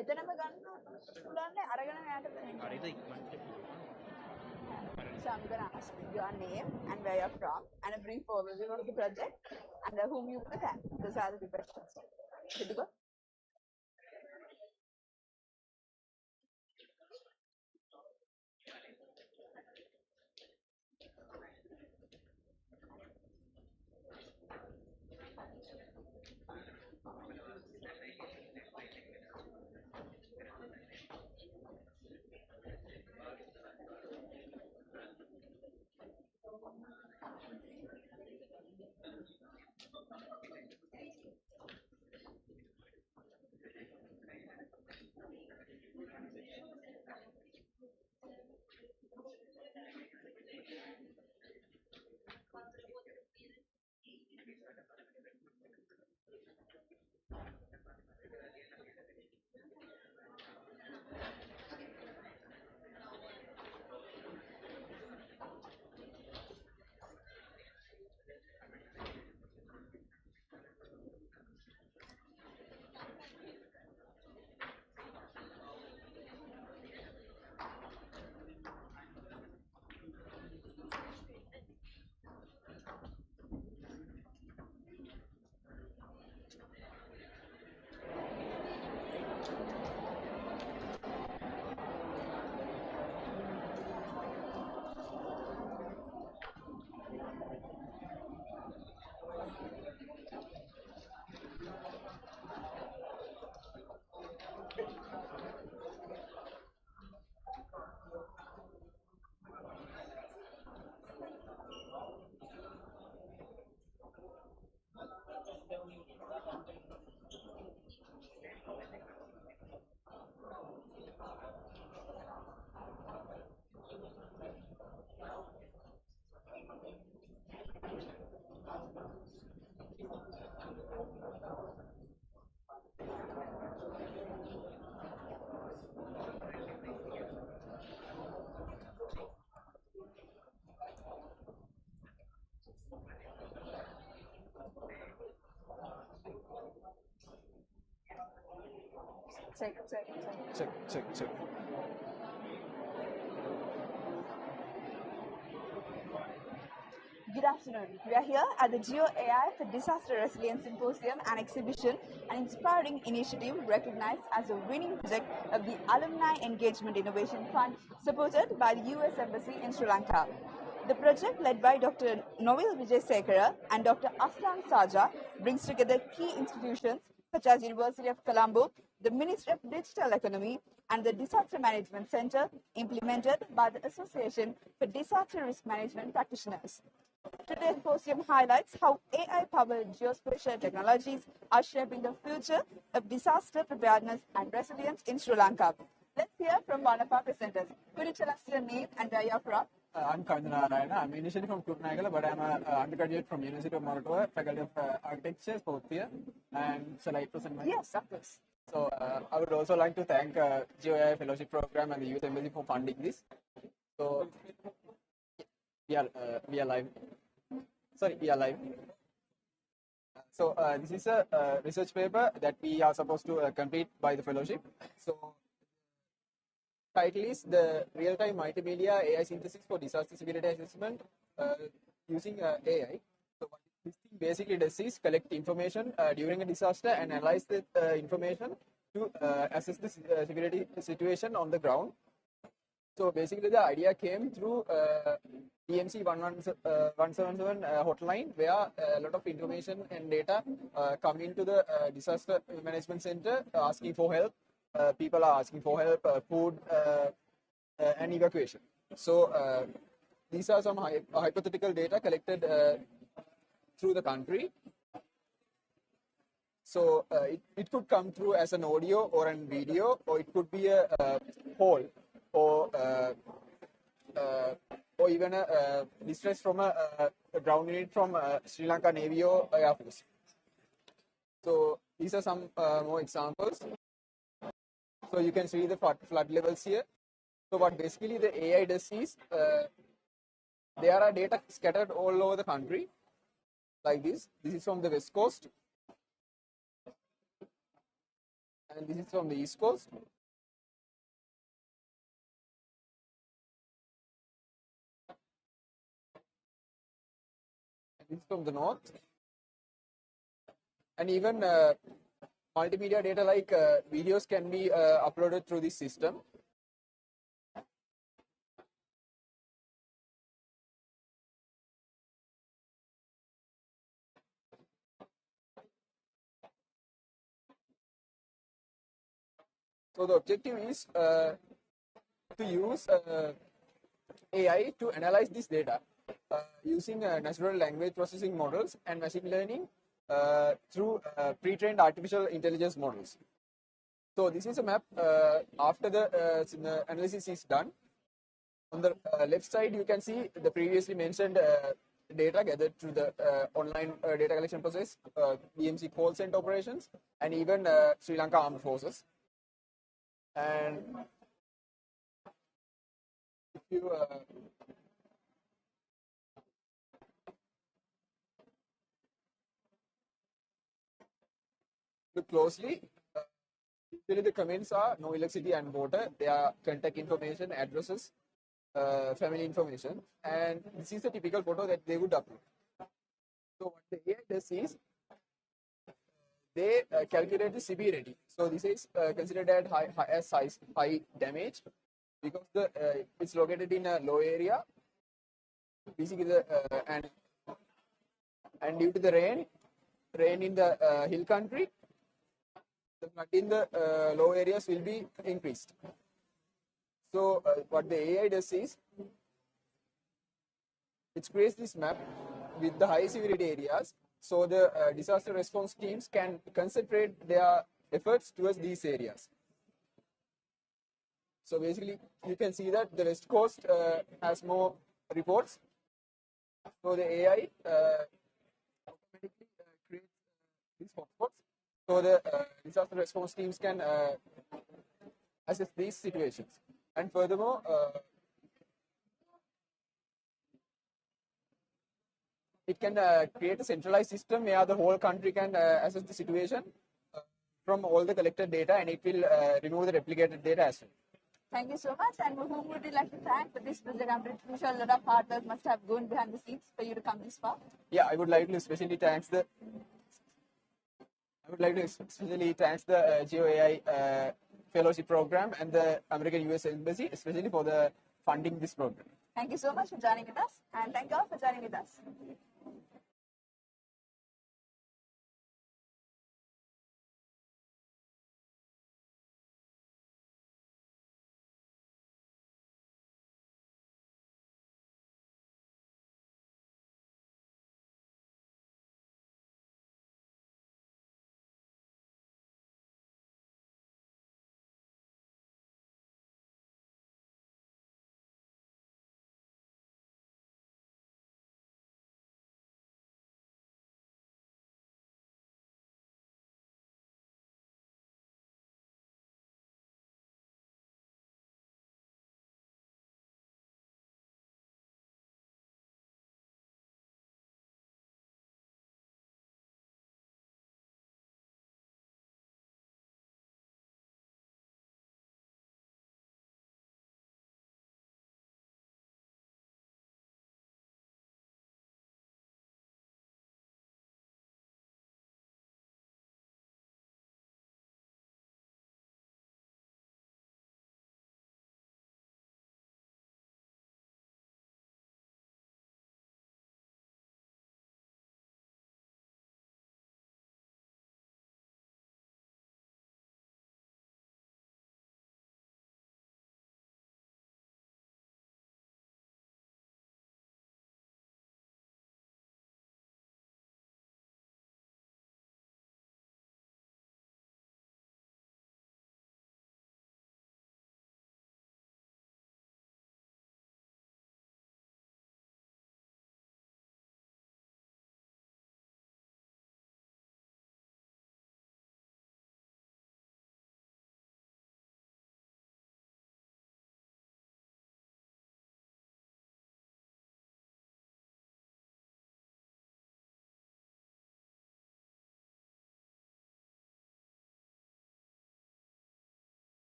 එතනම ගන්න පුළුවන් අරගෙන යන්න බෑ. So I'm going to ask your name and where you're from and a brief overview of the project and whom you will thank. Those are the questions. Good to go? Check. Good afternoon. We are here at the GeoAI for Disaster Resilience Symposium and Exhibition, an inspiring initiative recognized as a winning project of the Alumni Engagement Innovation Fund, supported by the US Embassy in Sri Lanka. The project, led by Dr. Novil Vijaysekara and Dr. Aslan Saja, brings together key institutions such as University of Colombo, the Ministry of Digital Economy, and the Disaster Management Center, implemented by the Association for Disaster Risk Management Practitioners. Today's symposium highlights how AI-powered geospatial technologies are shaping the future of disaster preparedness and resilience in Sri Lanka. Let's hear from one of our presenters. Could you tell us your name and where you're from? I'm Kandanarayana. I'm initially from Kurunegala, but I'm an undergraduate from University of Colombo, Faculty of Architecture, fourth year. And shall I present my? Yes, of course. So I would also like to thank Geo-AI Fellowship Program and the Youth Embassy for funding this. So we are live. We are live. So this is a research paper that we are supposed to complete by the fellowship. So title is the real-time multimedia AI synthesis for disaster severity assessment using AI. So what this thing basically does is collect information during a disaster and analyze the information to assess the severity situation on the ground. So basically the idea came through DMC 177 hotline, where a lot of information and data come into the disaster management center asking for help. People are asking for help, food, and evacuation. So these are some hypothetical data collected through the country. So it could come through as an audio or a video, or it could be a poll, or even a distress from a ground unit from Sri Lanka Navy or Air Force. So these are some more examples. So you can see the flood levels here. So what basically the AI does is, there are data scattered all over the country, like this. This is from the west coast. and this is from the East Coast. And this is from the North. And even multimedia data like videos can be uploaded through this system. So the objective is to use AI to analyze this data using natural language processing models and machine learning through pre-trained artificial intelligence models. So this is a map after the analysis is done. On the left side, you can see the previously mentioned data gathered through the online data collection process, BMC call center operations, and even Sri Lanka Armed Forces. And if you look closely, usually the comments are no electricity and water. They are contact information, addresses, family information, and this is a typical photo that they would upload. So what the AI does is they calculate the severity. So this is considered as high damage because it's located in a low area. Basically, and due to the rain in the hill country, the flood in the low areas will be increased. So what the AI does is it creates this map with the high severity areas, so the disaster response teams can concentrate their efforts towards these areas. So basically, you can see that the West Coast has more reports. So the AI automatically creates these hotspots, so the disaster response teams can assess these situations. And furthermore, it can create a centralized system where the whole country can assess the situation from all the collected data, and it will remove the replicated data as well. Thank you so much. And whom would you like to thank for this project? I'm pretty sure a lot of hard work must have gone behind the scenes for you to come this far. Yeah, I would like to especially thank the GeoAI fellowship program and the American US Embassy, especially for the funding this program. Thank you so much for joining with us, and thank you all for joining with us.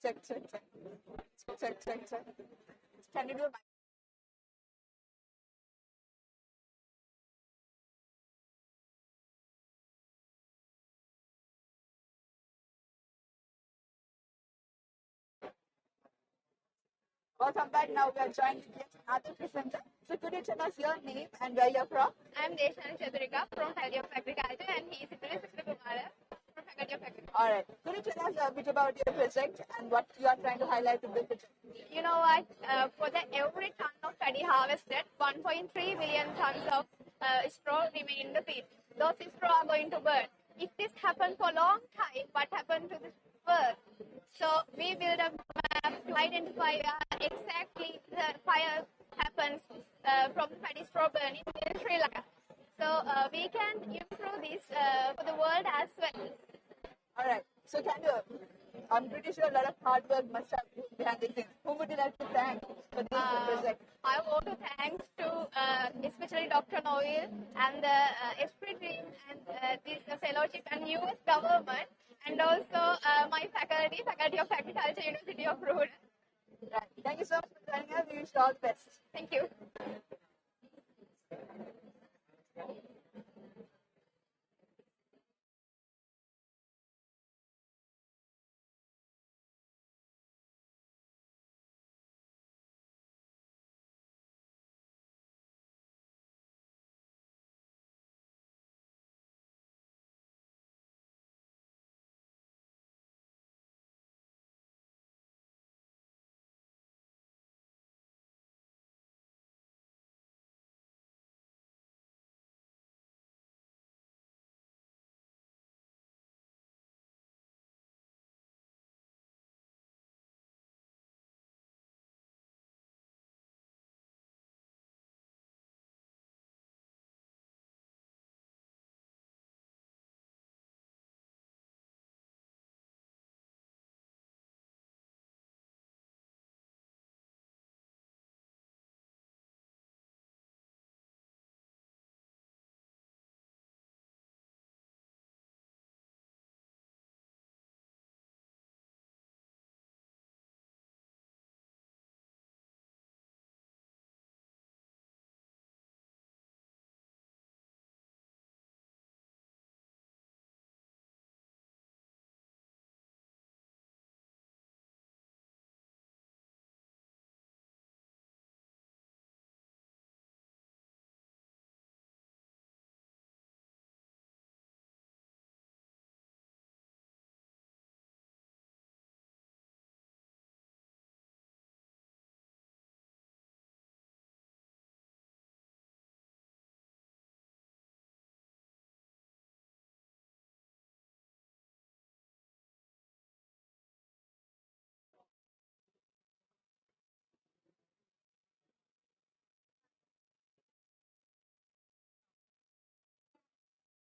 Check. Can you do a Welcome back. Now we are joined with yet another presenter. So could you tell us your name and where you're from? I'm Deshani Chaturika from Faculty of Agriculture and he is Sri Kumara from Faculty of Agriculture. Alright. Could you tell us a bit about your project and what you are trying to highlight in the project? You know what? For every ton of paddy harvested, 1.3 billion tons of straw remain in the field. Those straw are going to burn. If this happens for a long time, what happened to this bird? So we build a map to identify exactly the fire happens from the paddy straw burning in Sri Lanka. So we can improve this for the world as well. Alright. So can you, I'm pretty sure a lot of hard work must have been behind the scenes. Who would you like to thank for this project? I want to thank to especially Dr. Noel and the Esprit team and this fellowship and US government and also my faculty of Agriculture, University of Colombo. Right. Thank you so much for joining us. We wish you all the best. Thank you.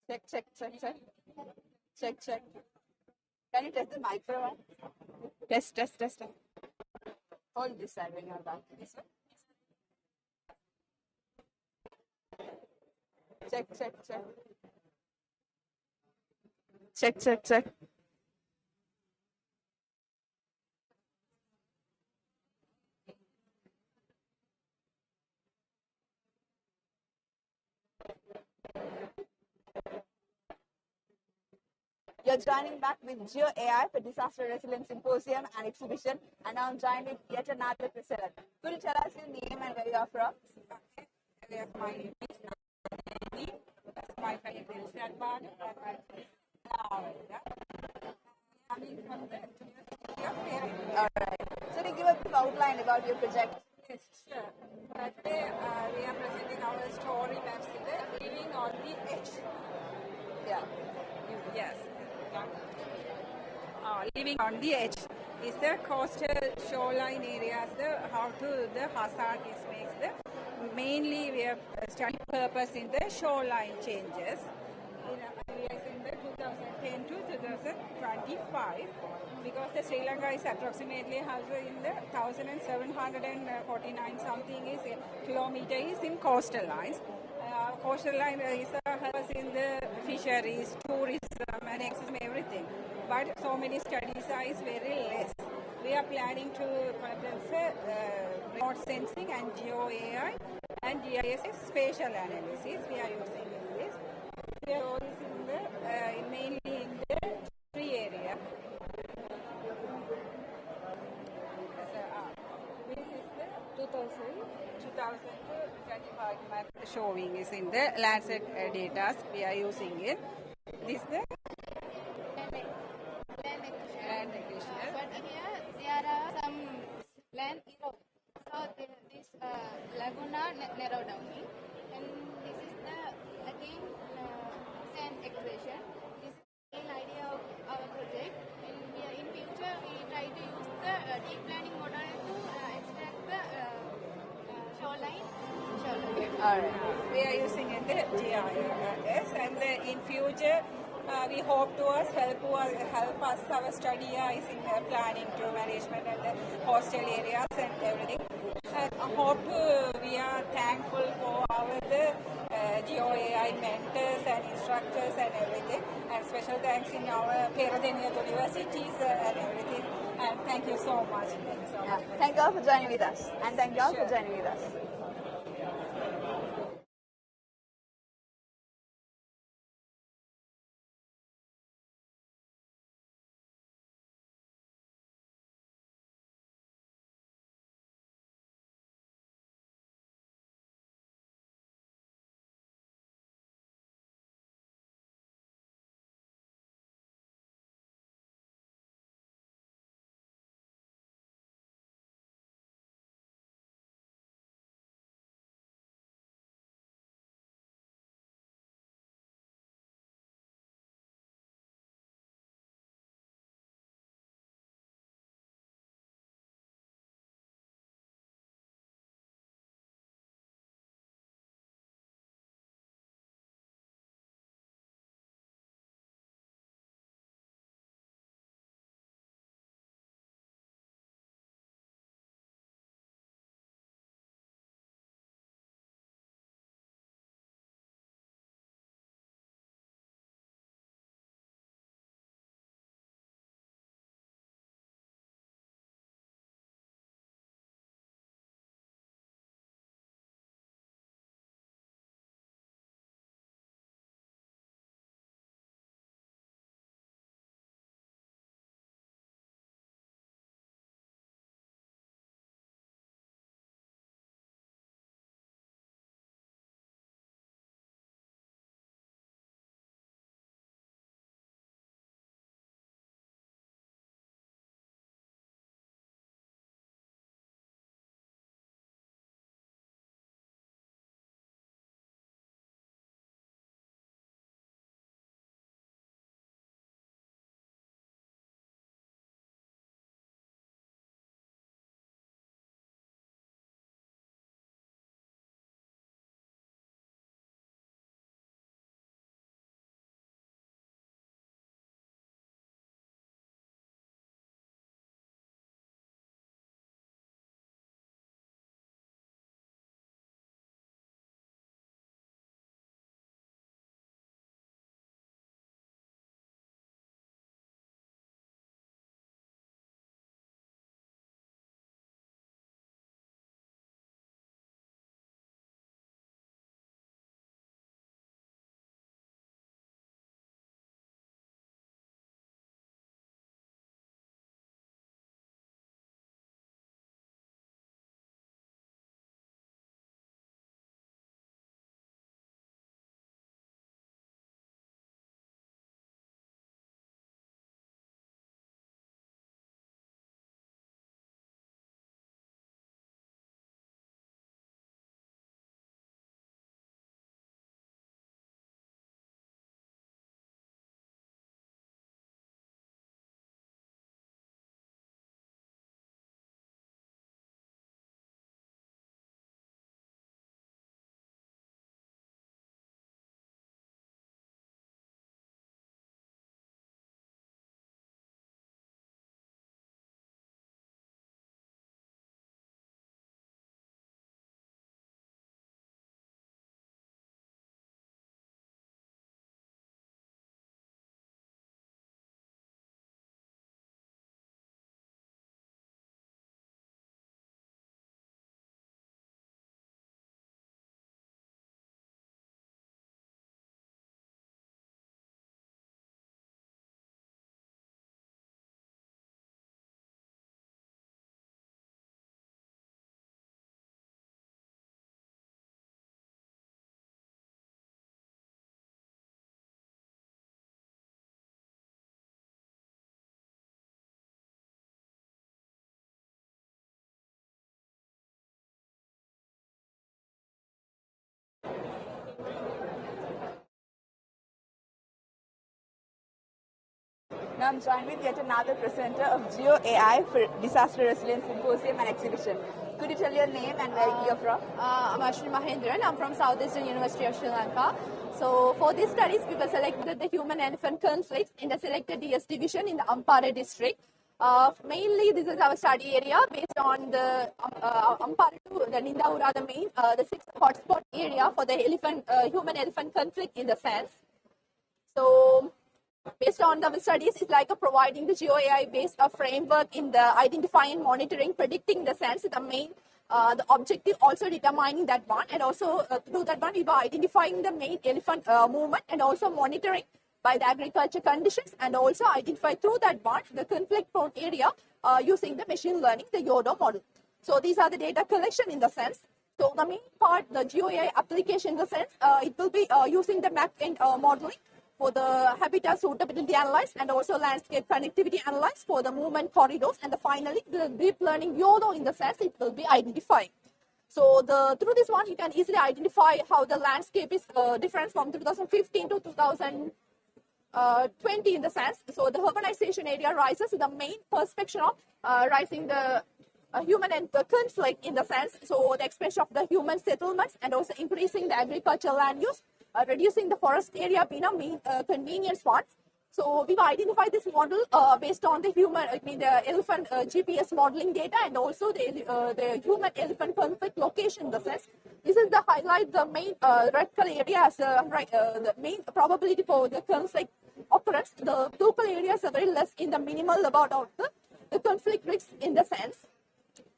Check. Can you test the microphone? Test. Hold this side when you're back. This one. Check. You're joining back with Geo-AI for Disaster Resilience Symposium and Exhibition, and now I'm joined with yet another presenter. Could you tell us your name and where you're from? Okay. My name is Nani. That's my family is Shadbad. Coming from the University of Colombo. Alright. So to give a quick outline about your project. Yes, sure. Today we are presenting our story maps in the Living on the Edge. Yeah. Yes. Living on the edge is the coastal shoreline areas, how to the hazard is makes the mainly we have study purpose in the shoreline changes in the 2010 to 2025 because the Sri Lanka is approximately in the 1749 something is kilometer is in coastal lines. Coastal line is helps in the fisheries, tourism and everything. But so many studies are very less. we are planning to condense remote sensing and GeoAI and GIS spatial analysis. We are using in this. We are all in the mainly in the tree area. This is the 2025 map showing is in the Landsat data we are using it. This is the land acquisition. But here there are some land erosion. So this laguna narrowed down, and this is the again sand accretion. This is the main idea of our project. And in future we try to use the deep learning model to extract the shoreline. Alright. We are using in the GIS, and in future we hope to help us our study is in planning to management and the hostel areas and everything. And I hope we are thankful for our GeoAI mentors and instructors and everything. And special thanks in our Peradeniya universities and everything. And thank you so much. Thank you so much. Thank you all for joining with us. And thank you all for joining with us. Now I'm joined with yet another presenter of GeoAI for Disaster Resilience Symposium and Exhibition. Could you tell your name and where you're from? I'm Ashwin Mahendran. I'm from Southeastern University of Sri Lanka. So for these studies, we were selected the human-elephant conflict in the selected DS division in the Ampara district. Mainly, this is our study area based on the Ampara to the Nindaura, the main, the sixth hotspot area for the human-elephant conflict in the sense. So, based on the studies, it's like providing the GeoAI based framework in the identifying, monitoring, predicting the sense, the main, the objective also determining that one, and also through that one we were identifying the main elephant movement and also monitoring by the agriculture conditions, and also identify through that one the conflict prone area using the machine learning, the YODO model. So these are the data collection in the sense. So the main part, the GeoAI application in the sense, it will be using the map-end modeling for the habitat suitability analysis and also landscape connectivity analysis for the movement corridors, and finally the deep learning YODO in the sense it will be identifying. So through this one you can easily identify how the landscape is different from 2015 to 2020 in the sense. So the urbanization area rises, the main perspective of rising the human and the conflict in the sense. So the expansion of the human settlements and also increasing the agricultural land use, reducing the forest area being a main convenience part. So we've identified this model based on the the elephant GPS modeling data, and also the human-elephant conflict location in the sense. This is the highlight, the main red color area as the main probability for the conflict occurrence. The blue color areas are very less in the minimal about of the conflict risk in the sense.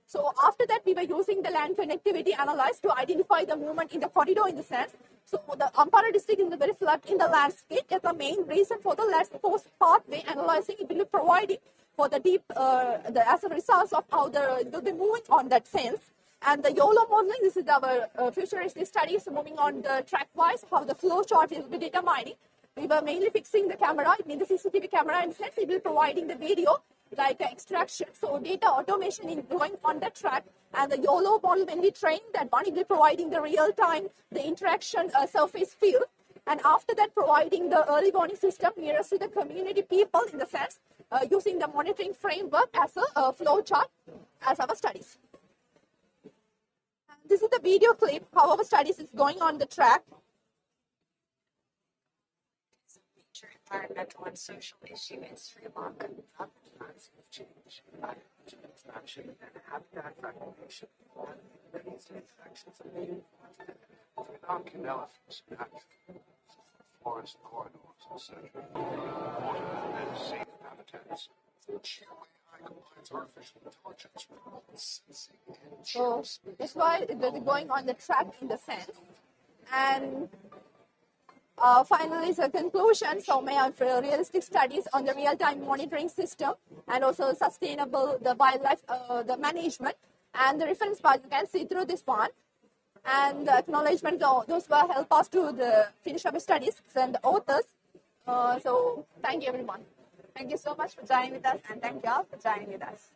So after that, we were using the land connectivity analysis to identify the movement in the corridor in the sense. So the Ampara district is very flat in the landscape. That's the main reason for the land coast pathway analyzing. It will be providing for the deep, as a result of how it will be moving on that sense. And the YOLO modeling, this is our futuristic studies moving on the track-wise, how the flow chart will be determining. We were mainly fixing the camera, it means the CCTV camera, and sense it will be providing the video like extraction. So data automation is going on the track, and the YOLO model, when we train that one, it will be providing the real-time, the interaction surface field, and after that providing the early warning system nearest to the community people in the sense, using the monitoring framework as a flow chart as our studies. This is the video clip, how our studies is going on the track. Environmental and social issue in Sri Lanka. Massive change, expansion, and habitat fragmentation, and these infections are being without elephants and forest corridors, etc. Water and safe habitats. GeoAI combines artificial intelligence with sensing and So that's why it will be going on the track in the sense. And finally, the conclusion, so may have realistic studies on the real-time monitoring system and also sustainable the wildlife the management, and the reference part you can see through this one, and the acknowledgement, those will help us to finish our studies and the authors. So thank you everyone. Thank you so much for joining with us, and thank you all for joining with us.